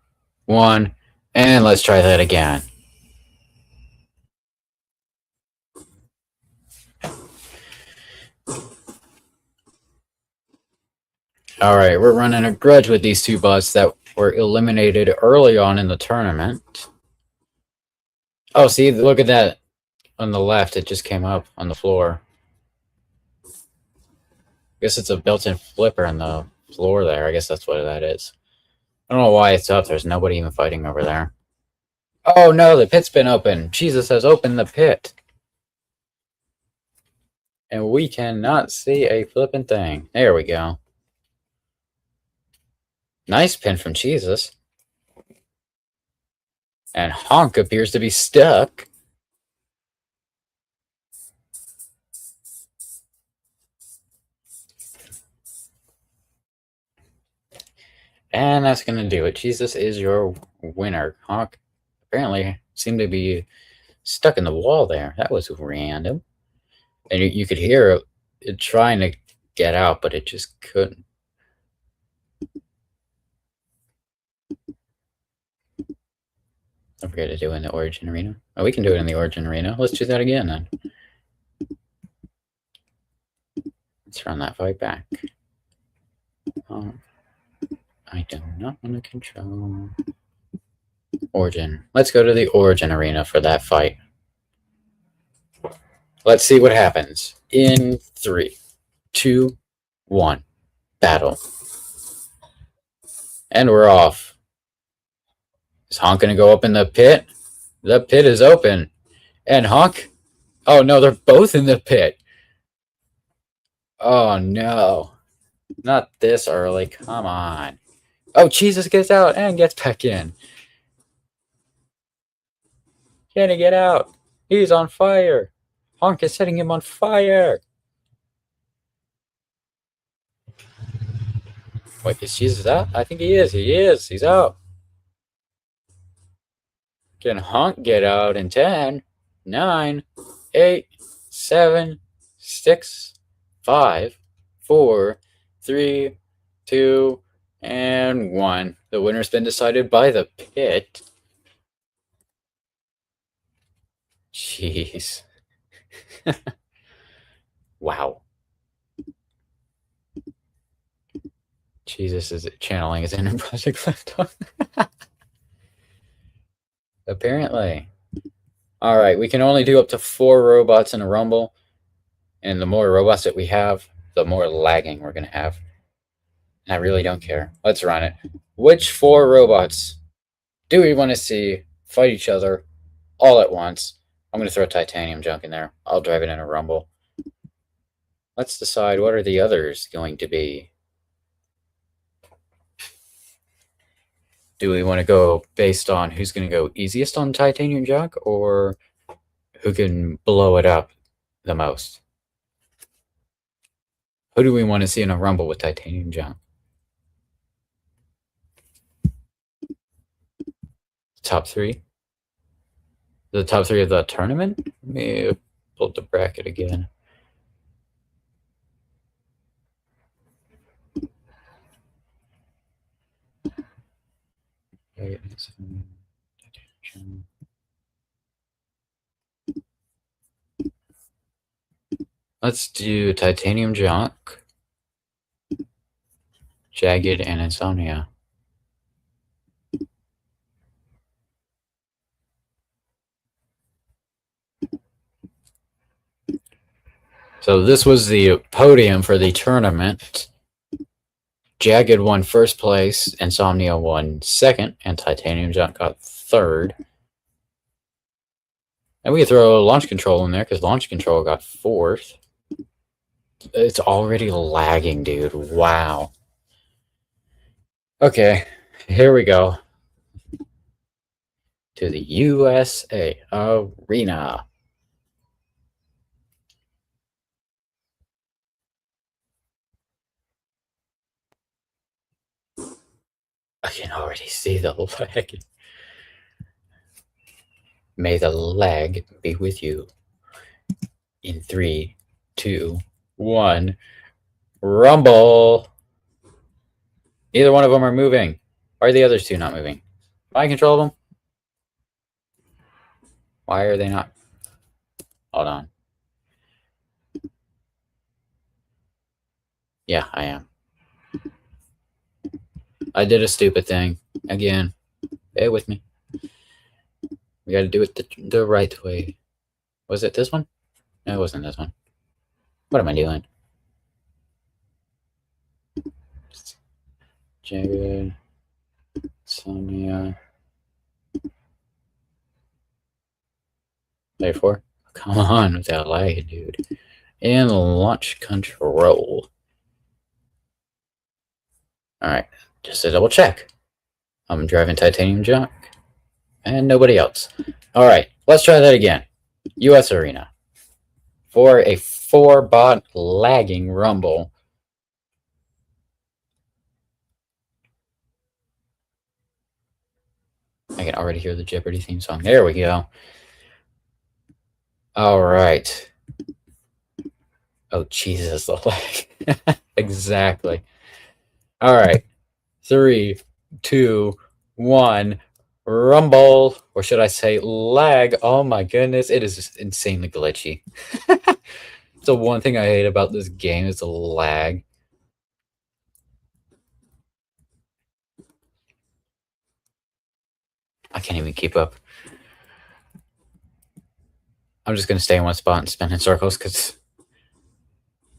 1, and let's try that again. Alright, we're running a grudge with these two bots that were eliminated early on in the tournament. Oh, see, look at that. On the left, it just came up on the floor. I guess it's a built-in flipper in the floor there. I guess that's what that is. I don't know why it's up. There's nobody even fighting over there. Oh no, the pit's been open. Jesus has opened the pit. And we cannot see a flipping thing. There we go. Nice pin from Jesus. And Honk appears to be stuck. And that's going to do it. Jesus is your winner. Honk apparently seemed to be stuck in the wall there. That was random. And you could hear it trying to get out, but it just couldn't. Don't forget to do it in the Origin Arena. Oh, we can do it in the Origin Arena. Let's do that again then. Let's run that fight back. I do not want to control Origin. Let's go to the Origin Arena for that fight. Let's see what happens. In 3, 2, 1, battle. And we're off. Is Honk going to go up in the pit? The pit is open. And Honk? Oh no, they're both in the pit. Oh no. Not this early. Come on. Oh, Jesus gets out and gets back in. Can he get out? He's on fire. Honk is setting him on fire. Wait, is Jesus out? I think he is. He is. He's out. Can Honk get out in 10, 9, 8, 7, 6, 5, 4, 3, 2, and 1. The winner's been decided by the pit. Jeez. Wow. Jesus is channeling his inner Project Left. Apparently. Alright, we can only do up to 4 robots in a rumble. And the more robots that we have, the more lagging we're going to have. And I really don't care. Let's run it. Which 4 robots do we want to see fight each other all at once? I'm going to throw titanium junk in there. I'll drive it in a rumble. Let's decide what are the others going to be. Do we want to go based on who's going to go easiest on titanium junk or who can blow it up the most? Who do we want to see in a rumble with titanium junk? Top 3? The top 3 of the tournament? Let me pull up the bracket again. Let's do titanium junk, jagged, and insomnia. So this was the podium for the tournament. Jagged won first place, Insomnia won second, and Titanium Junk got third. And we could throw Launch Control in there because Launch Control got fourth. It's already lagging, dude. Wow. Okay, here we go. To the USA Arena. I can already see the lag. May the lag be with you. In 3, 2, 1. Rumble! Neither one of them are moving. Why are the other 2 not moving? Can I control them? Why are they not? Hold on. Yeah, I am. I did a stupid thing. Again. Bear with me. We gotta do it the right way. Was it this one? No, it wasn't this one. What am I doing? Jagged. Sonia. Therefore. Come on with that lag, dude. And launch control. Alright, just to double check. I'm driving titanium junk. And nobody else. Alright, let's try that again. US Arena. For a 4-bot lagging rumble. I can already hear the Jeopardy theme song. There we go. Alright. Oh, Jesus, the lag. Exactly. Alright. 3, 2, 1. Rumble. Or should I say lag? Oh my goodness. It is just insanely glitchy. It's the one thing I hate about this game is the lag. I can't even keep up. I'm just going to stay in one spot and spin in circles because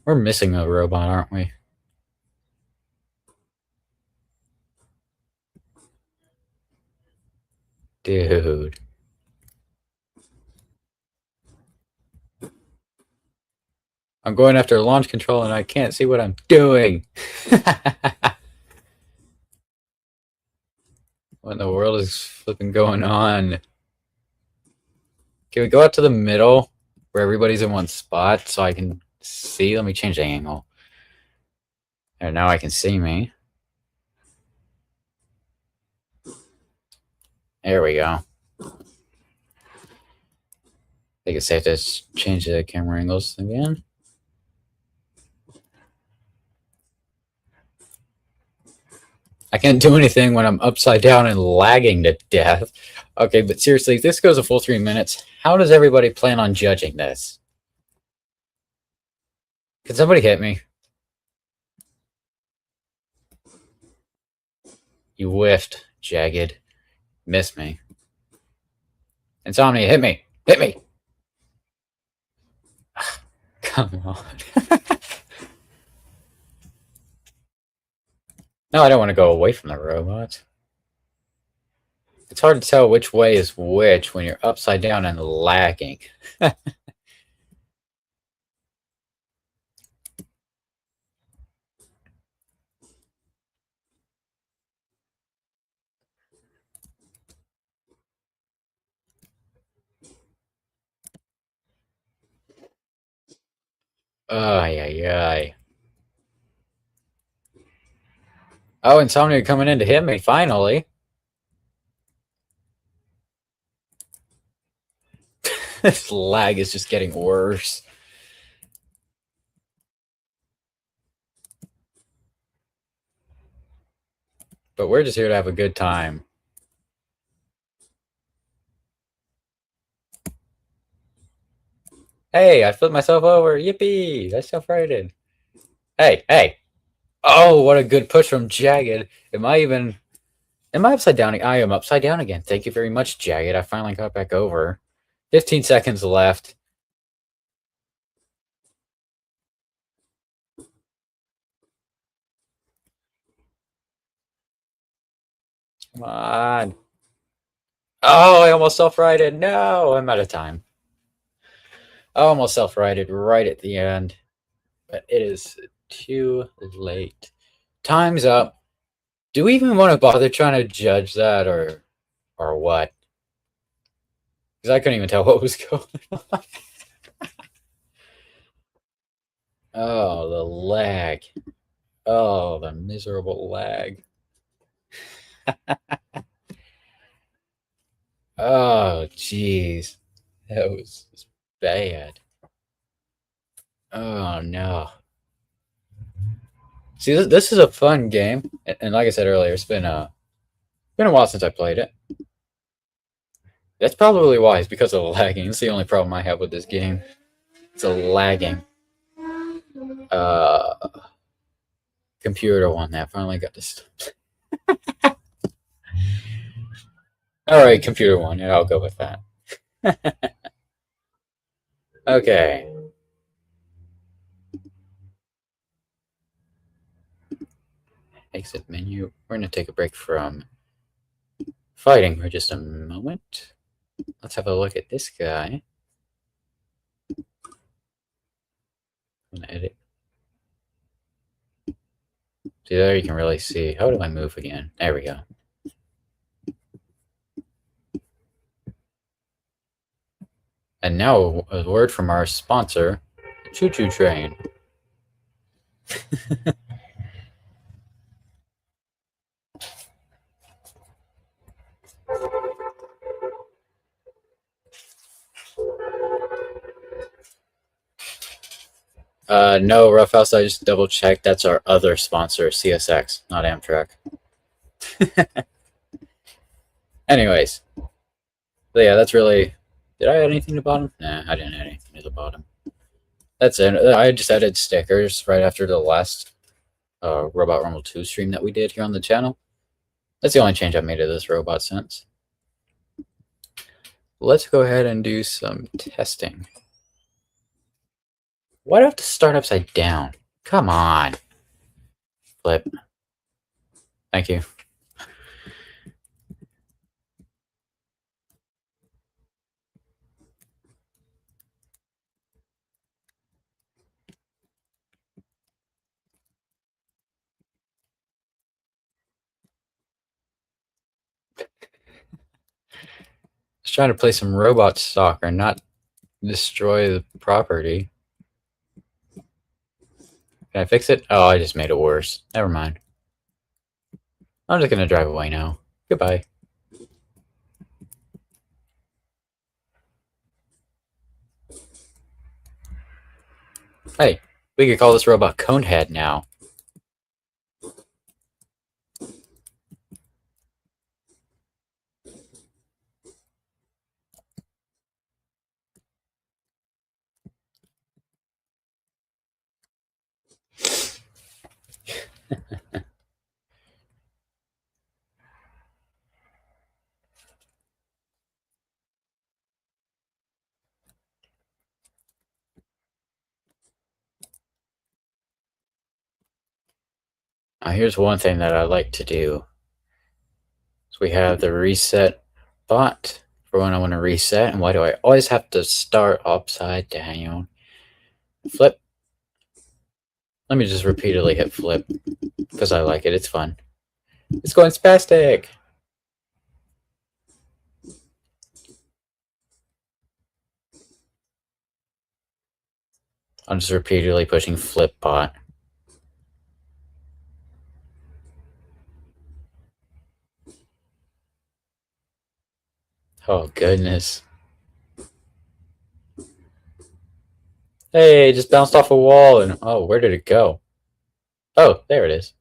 we're missing a robot, aren't we? Dude. I'm going after launch control and I can't see what I'm doing. What in the world is flipping going on? Can we go out to the middle where everybody's in one spot so I can see? Let me change the angle. And now I can see me. There we go. I think it's safe to change the camera angles again. I can't do anything when I'm upside down and lagging to death. Okay, but seriously, if this goes a full 3 minutes, how does everybody plan on judging this? Can somebody hit me? You whiffed, Jagged. Miss me. Insomnia, hit me! Hit me! Come on. No, I don't want to go away from the robots. It's hard to tell which way is which when you're upside down and lagging. Ay, ay, ay. Oh, Insomnia coming in to hit me, finally. This lag is just getting worse. But we're just here to have a good time. Hey, I flipped myself over. Yippee! I self-righted. Hey, hey. Oh, what a good push from Jagged. Am I upside down? I am upside down again. Thank you very much, Jagged. I finally got back over. 15 seconds left. Come on. Oh, I almost self-righted. No, I'm out of time. I almost self-righted right at the end. But it is too late. Time's up. Do we even want to bother trying to judge that or what? Because I couldn't even tell what was going on. Oh, the lag. Oh, the miserable lag. Oh, jeez. That was bad. Oh, no. See, this is a fun game. And like I said earlier, it's been a while since I played it. That's probably why. It's because of the lagging. It's the only problem I have with this game. It's a lagging. Uh, Computer one that finally got this. All right, computer one. Yeah, I'll go with that. Okay. Exit menu. We're gonna take a break from fighting for just a moment. Let's have a look at this guy. I'm gonna edit. See there, you can really see. How do I move again? There we go. And now a word from our sponsor, Choo Choo Train. No, Roughhouse, I just double checked. That's our other sponsor, CSX, not Amtrak. Anyways, but yeah, that's really. Did I add anything to the bottom? Nah, I didn't add anything to the bottom. That's it. I just added stickers right after the last Robot Rumble 2 stream that we did here on the channel. That's the only change I've made to this robot since. Let's go ahead and do some testing. Why do I have to start upside down? Come on. Flip. Thank you. Just trying to play some robot soccer, not destroy the property. Can I fix it? Oh, I just made it worse. Never mind. I'm just gonna drive away now. Goodbye. Hey, we could call this robot Conehead now. Now, here's one thing that I like to do. So we have the reset bot for when I want to reset. And why do I always have to start upside down? Flip. Let me just repeatedly hit flip because I like it. It's fun. It's going spastic. I'm just repeatedly pushing flip bot. Oh, goodness. Hey, it just bounced off a wall and oh, where did it go? Oh, there it is.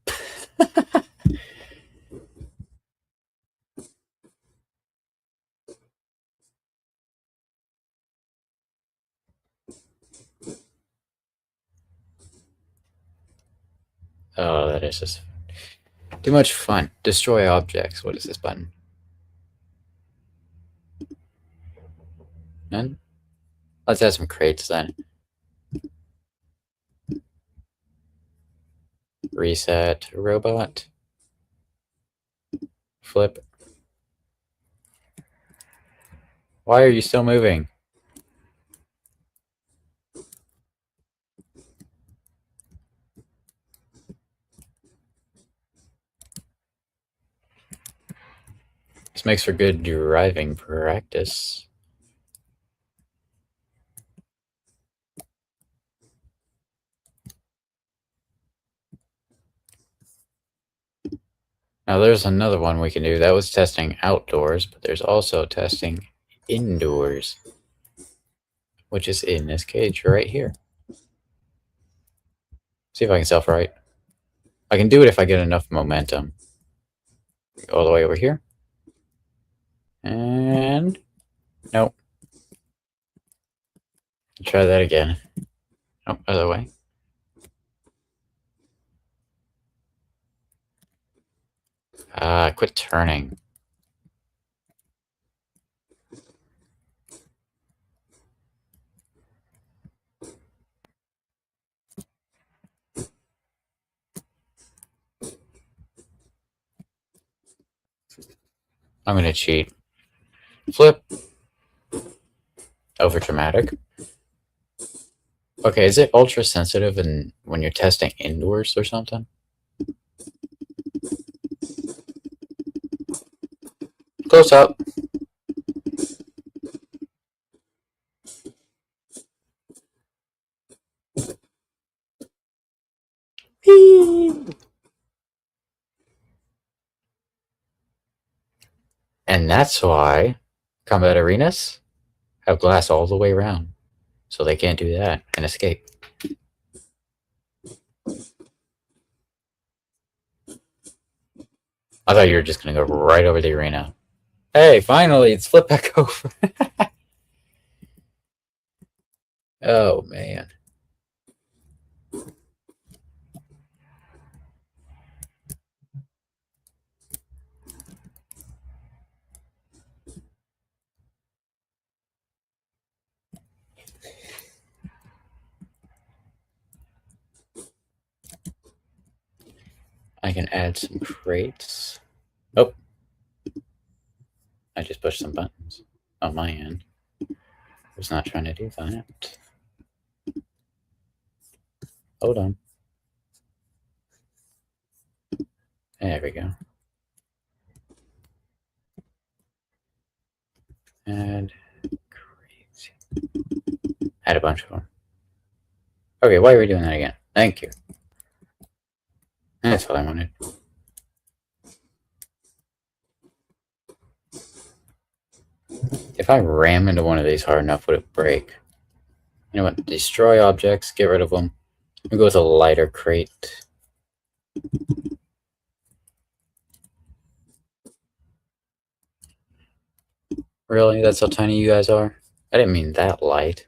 Oh, that is just too much fun. Destroy objects. What is this button? None? Let's add some crates then. Reset robot. Flip. Why are you still moving? This makes for good driving practice. Now there's another one we can do. That was testing outdoors, but there's also testing indoors, which is in this cage right here. See if I can self-right. I can do it if I get enough momentum. Go all the way over here. And nope. Try that again. Nope, other way. Quit turning. I'm gonna cheat. Flip. Over dramatic. Okay, is it ultra sensitive and when you're testing indoors or something? Close up. And that's why combat arenas have glass all the way around. So they can't do that and escape. I thought you were just going to go right over the arena. Hey, finally, it's flipped back over. Oh, man. I can add some crates. Oh. I just pushed some buttons on my end. I was not trying to do that. Hold on. There we go. Add crates. Add a bunch of them. Okay, why are we doing that again? Thank you. That's what I wanted. If I ram into one of these hard enough, would it break? You know what? Destroy objects, get rid of them. We'll go with a lighter crate. Really? That's how tiny you guys are? I didn't mean that light.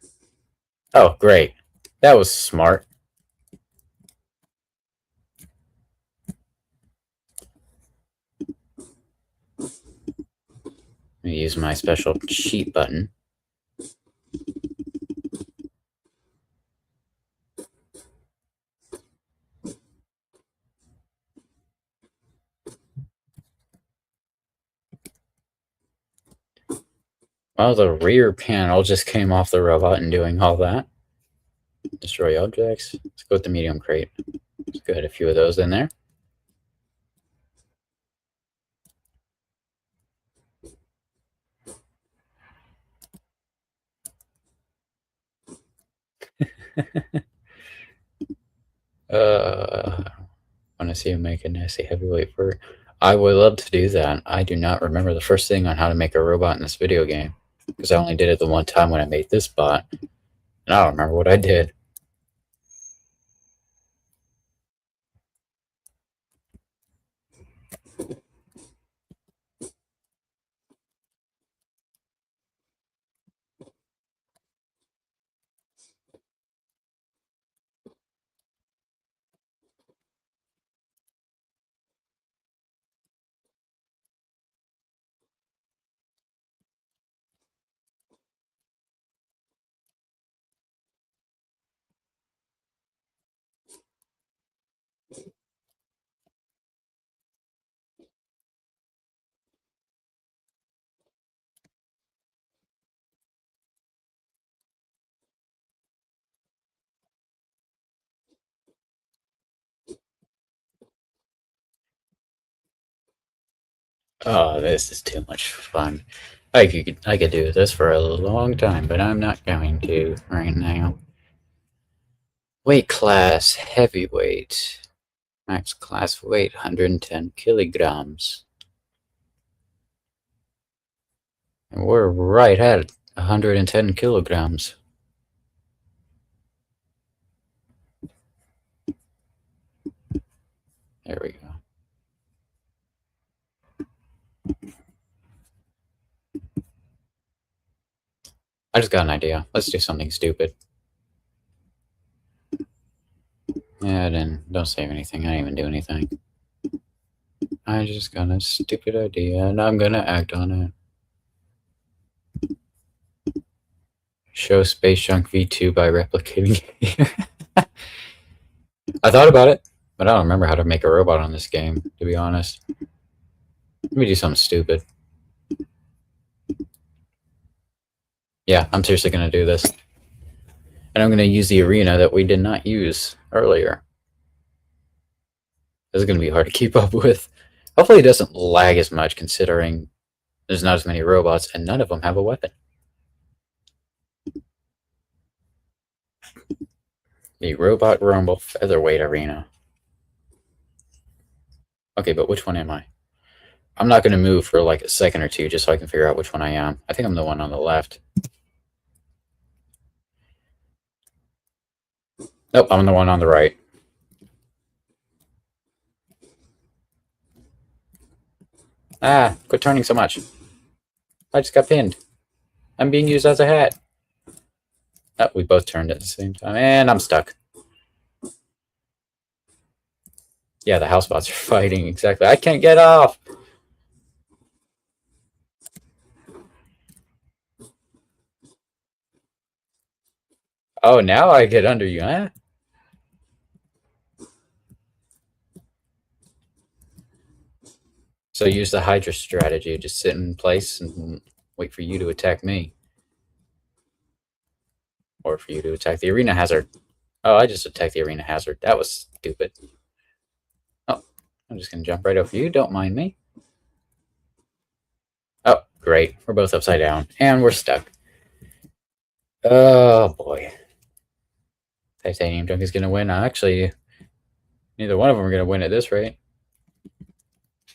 Oh, great. That was smart. Let me use my special cheat button. Well, the rear panel just came off the robot and doing all that. Destroy objects. Let's go with the medium crate. Let's go ahead a few of those in there. I want to see him make a nasty heavyweight fur. I would love to do that. I do not remember the first thing on how to make a robot in this video game because I only did it the one time when I made this bot, and I don't remember what I did. Oh, this is too much fun. I could do this for a long time, but I'm not going to right now. Weight class heavyweight. Max class weight 110 kilograms. And we're right at 110 kilograms. There we go. I just got an idea. Let's do something stupid. Yeah, then don't save anything. I didn't even do anything. I just got a stupid idea and I'm gonna act on it. Show Space Junk V2 by replicating here. I thought about it, but I don't remember how to make a robot on this game, to be honest. Let me do something stupid. Yeah, I'm seriously gonna do this. And I'm gonna use the arena that we did not use earlier. This is gonna be hard to keep up with. Hopefully it doesn't lag as much considering there's not as many robots and none of them have a weapon. The Robot Rumble Featherweight Arena. Okay, but which one am I? I'm not going to move for like a second or two just so I can figure out which one I am. I think I'm the one on the left. Nope, I'm the one on the right. Ah, quit turning so much. I just got pinned. I'm being used as a hat. Oh, we both turned at the same time, and I'm stuck. Yeah, the housebots are fighting, exactly. I can't get off! Oh, now I get under you, huh? So use the Hydra strategy. Just sit in place and wait for you to attack me. Or for you to attack the arena hazard. Oh, I just attacked the arena hazard. That was stupid. Oh, I'm just going to jump right over you. Don't mind me. Oh, great. We're both upside down. And we're stuck. Oh, boy. Titanium Junk is going to win. Actually, neither one of them are going to win at this rate.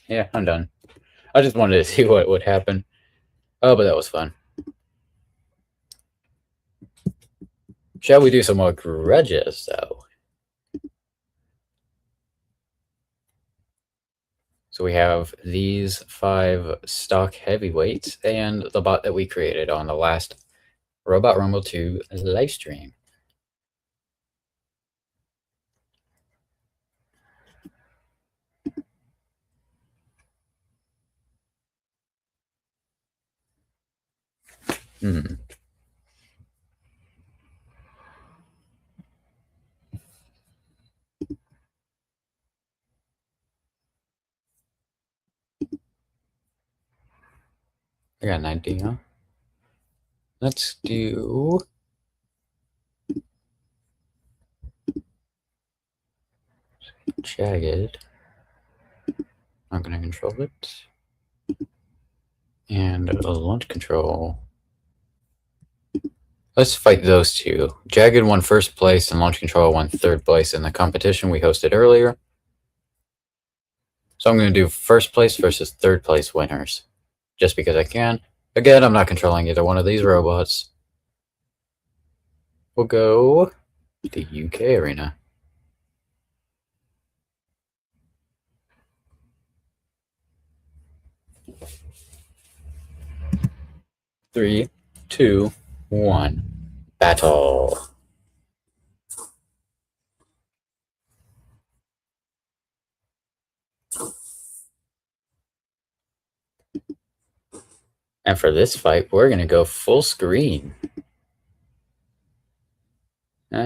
Yeah, I'm done. I just wanted to see what would happen. Oh, but that was fun. Shall we do some more grudges, though? So we have these 5 stock heavyweights and the bot that we created on the last Robot Rumble 2 live stream. Hmm. I got an idea. Let's do jagged. I'm going to control it. And launch control. Let's fight those two. Jagged won first place and launch control won third place in the competition we hosted earlier. So I'm going to do first place versus third place winners. Just because I can. Again, I'm not controlling either one of these robots. We'll go the UK arena. Three, two, one. Battle. And for this fight, we're going to go full screen.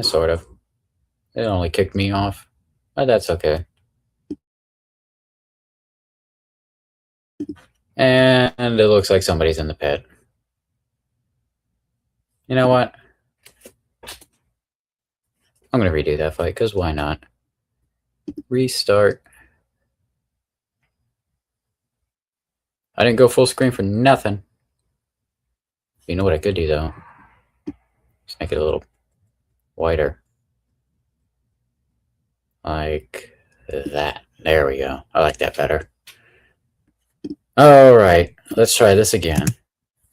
Sort of. It only kicked me off, but that's okay. And it looks like somebody's in the pit. You know what? I'm going to redo that fight, because why not? Restart. I didn't go full screen for nothing. You know what I could do, though? Just make it a little wider. Like that. There we go. I like that better. Alright, let's try this again.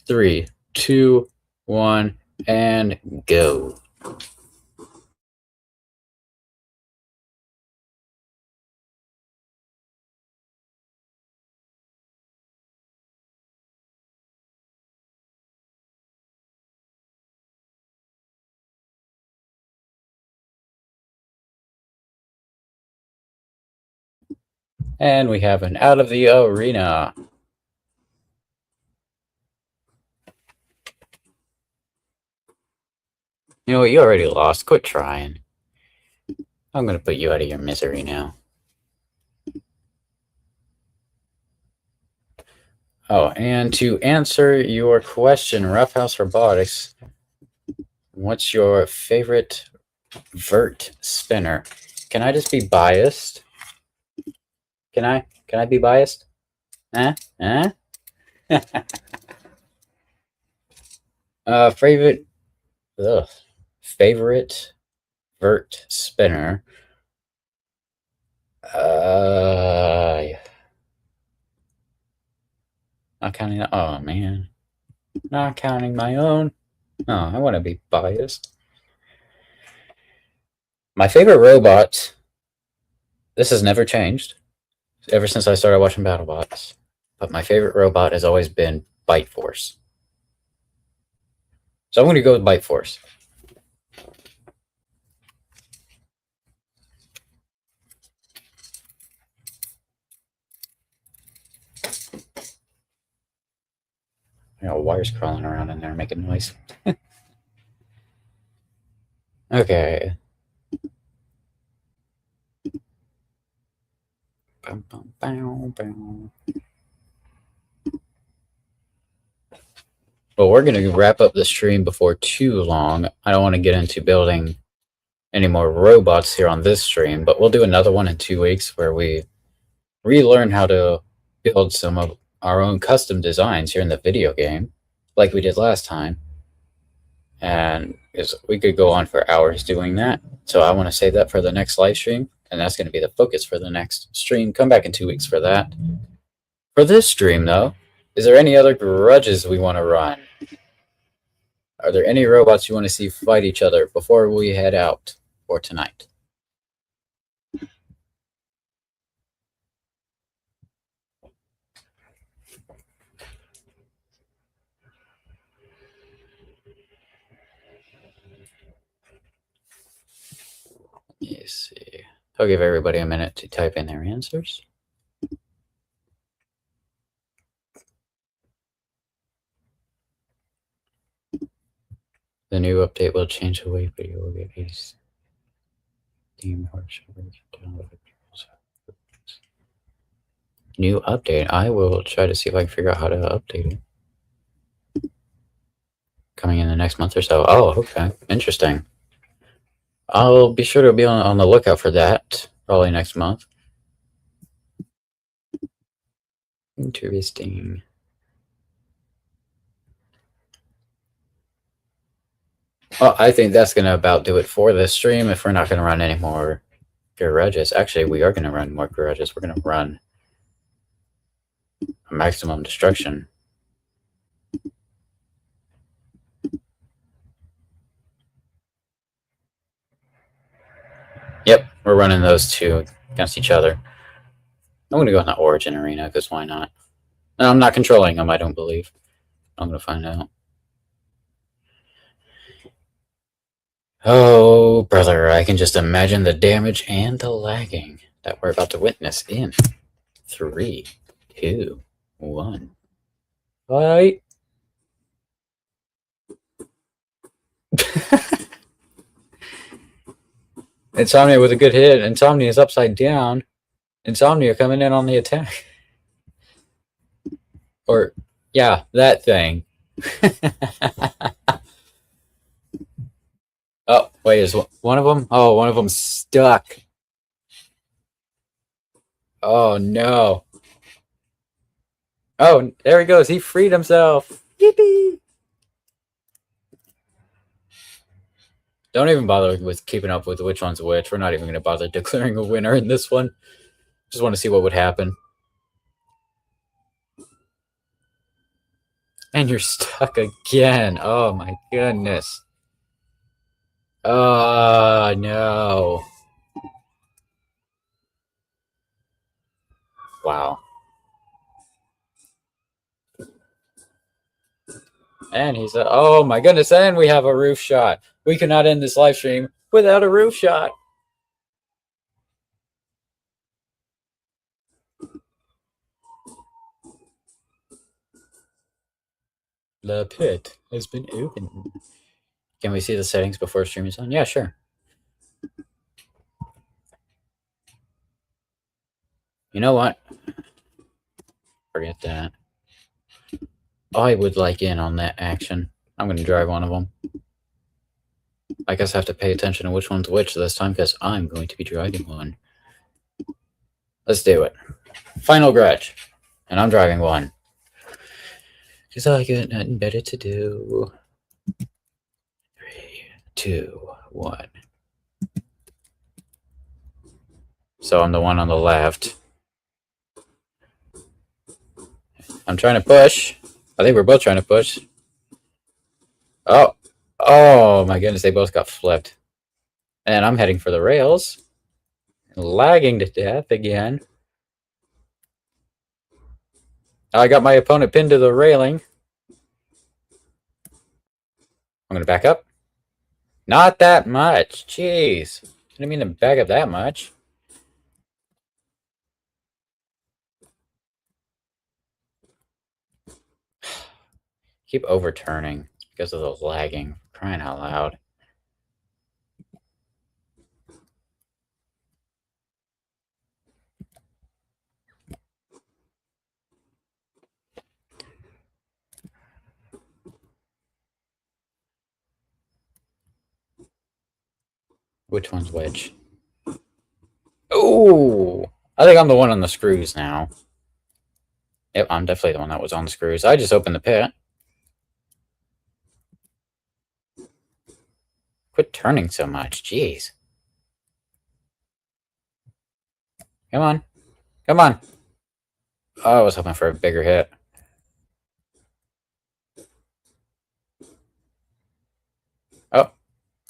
3, 2, 1, and go. And we have an out of the arena. You know what? You already lost. Quit trying. I'm going to put you out of your misery now. Oh, and to answer your question, Roughhouse Robotics, what's your favorite vert spinner? Can I just be biased? Can I be biased? Huh? Favorite vert spinner. Not counting. Oh man, not counting my own. Oh, I want to be biased. My favorite robot. This has never changed ever since I started watching BattleBots. But my favorite robot has always been Bite Force. So I'm going to go with Bite Force. You know, wires crawling around in there making noise. Okay. Bum, bum, bow, bow. Well, we're going to wrap up the stream before too long. I don't want to get into building any more robots here on this stream, but we'll do another one in 2 weeks where we relearn how to build some of our own custom designs here in the video game, like we did last time. And we could go on for hours doing that. So I want to save that for the next live stream, and that's going to be the focus for the next stream. Come back in 2 weeks for that. For this stream, though, is there any other grudges we want to run? Are there any robots you want to see fight each other before we head out for tonight? Let me see. I'll give everybody a minute to type in their answers. The new update will change the way video will get these theme New update. I will try to see if I can figure out how to update it. coming in the next month or so. Oh, okay. Interesting. I'll be sure to be on the lookout for that probably next month. Interesting. Well, I think that's going to about do it for this stream if we're not going to run any more garages. Actually, we are going to run more garages. We're going to run a maximum destruction. Yep, we're running those two against each other. I'm going to go in the Origin Arena because why not? No, I'm not controlling them, I don't believe. I'm going to find out. Oh, brother, I can just imagine the damage and the lagging that we're about to witness in 3, 2, 1. Fight! Insomnia with a good hit. Insomnia is upside down. Insomnia coming in on the attack. Or, yeah, that thing. Oh, wait, is one of them? Oh, one of them stuck. Oh, no. Oh, there he goes. He freed himself. Yippee! Don't even bother with keeping up with which one's which. We're not even going to bother declaring a winner in this one. Just want to see what would happen. And you're stuck again. Oh, my goodness. Oh, no. Wow. And he's oh my goodness, and we have a roof shot. We cannot end this live stream without a roof shot. The pit has been opened. Can we see the settings before stream is on? Yeah, sure. You know what? Forget that. I would like in on that action. I'm going to drive one of them. I guess I have to pay attention to which one's which this time because I'm going to be driving one. Let's do it. Final grudge. And I'm driving one. Because I got nothing better to do. 3, 2, 1. So I'm the one on the left. I'm trying to push. I think we're both trying to push. Oh. Oh my goodness, they both got flipped. And I'm heading for the rails. Lagging to death again. I got my opponent pinned to the railing. I'm going to back up. Not that much. Jeez. Didn't mean to back up that much. Keep overturning. It's because of the lagging. Crying out loud. Which one's which? Ooh! I think I'm the one on the screws now. Yep, I'm definitely the one that was on the screws. I just opened the pit. Quit turning so much. Jeez. Come on. Come on. Oh, I was hoping for a bigger hit. Oh.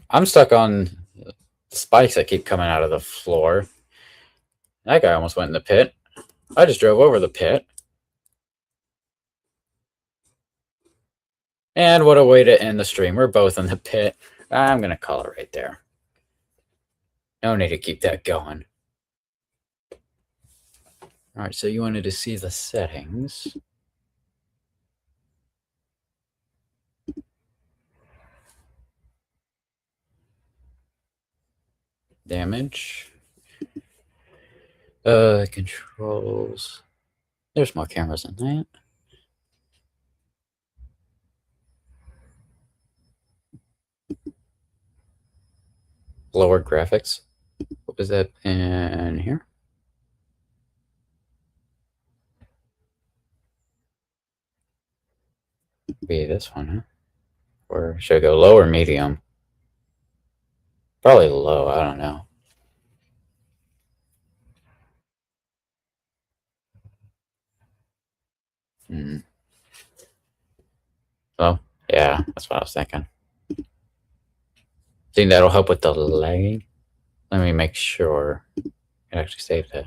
I'm stuck on the spikes that keep coming out of the floor. That guy almost went in the pit. I just drove over the pit. And what a way to end the stream. We're both in the pit. I'm going to call it right there. No need to keep that going. All right, so you wanted to see the settings. Damage. Controls. There's more cameras in that. lower graphics. What was that in here? Be this one, huh? Or should I go low or medium? Probably low, I don't know. Hmm. Oh, yeah, that's what I was thinking. Think that'll help with the lagging? Let me make sure it actually saved that.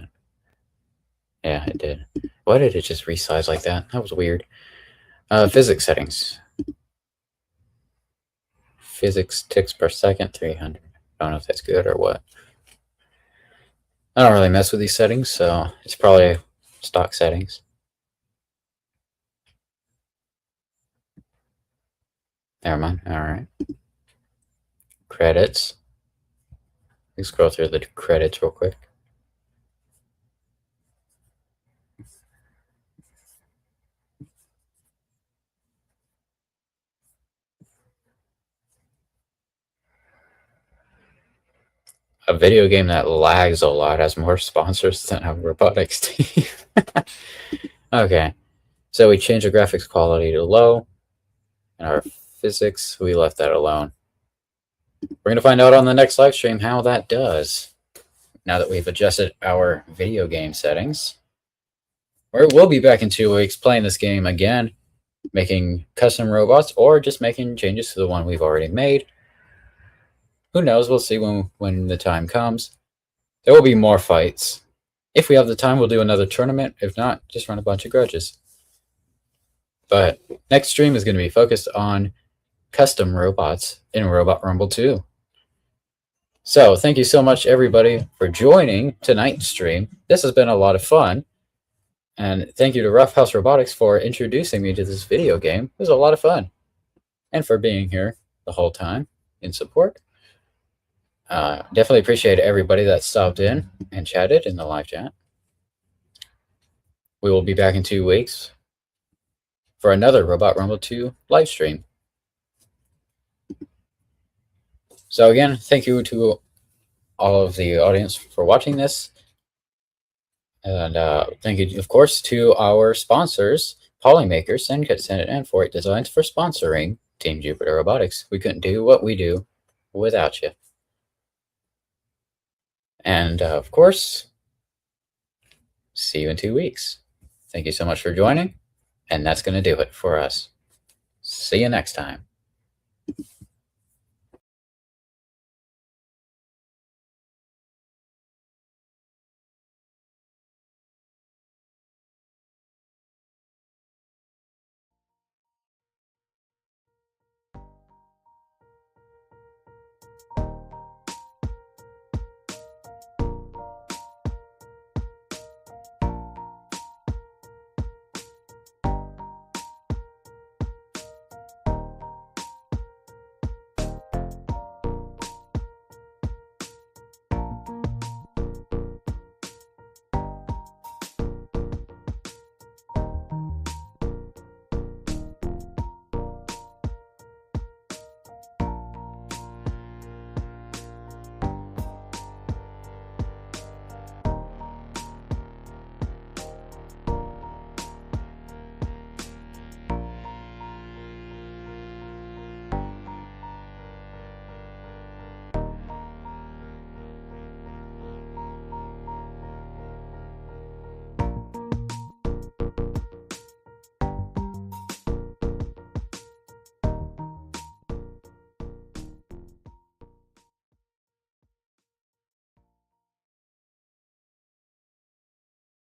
Yeah, it did. Why did it just resize like that? That was weird. Physics settings. Physics ticks per second, 300. I don't know if that's good or what. I don't really mess with these settings, so it's probably stock settings. Never mind. All right. Credits. Let's scroll through the credits real quick. A video game that lags a lot has more sponsors than a robotics team. Okay, so we changed the graphics quality to low, and our physics, we left that alone. We're going to find out on the next live stream how that does. Now that we've adjusted our video game settings, we'll be back in 2 weeks playing this game again, making custom robots or just making changes to the one we've already made. Who knows? We'll see when the time comes. There will be more fights. If we have the time, we'll do another tournament. If not, just run a bunch of grudges. But next stream is going to be focused on custom robots in Robot Rumble 2. So thank you so much, everybody, for joining tonight's stream. This has been a lot of fun. And thank you to Rough House Robotics for introducing me to this video game. It was a lot of fun. And for being here the whole time in support. Definitely appreciate everybody that stopped in and chatted in the live chat. We will be back in 2 weeks for another Robot Rumble 2 live stream. So again, thank you to all of the audience for watching this. And thank you, of course, to our sponsors, Polymakers, Sencut Senate, and 48 Designs for sponsoring Team Jupiter Robotics. We couldn't do what we do without you. And of course, see you in 2 weeks. Thank you so much for joining. And that's going to do it for us. See you next time.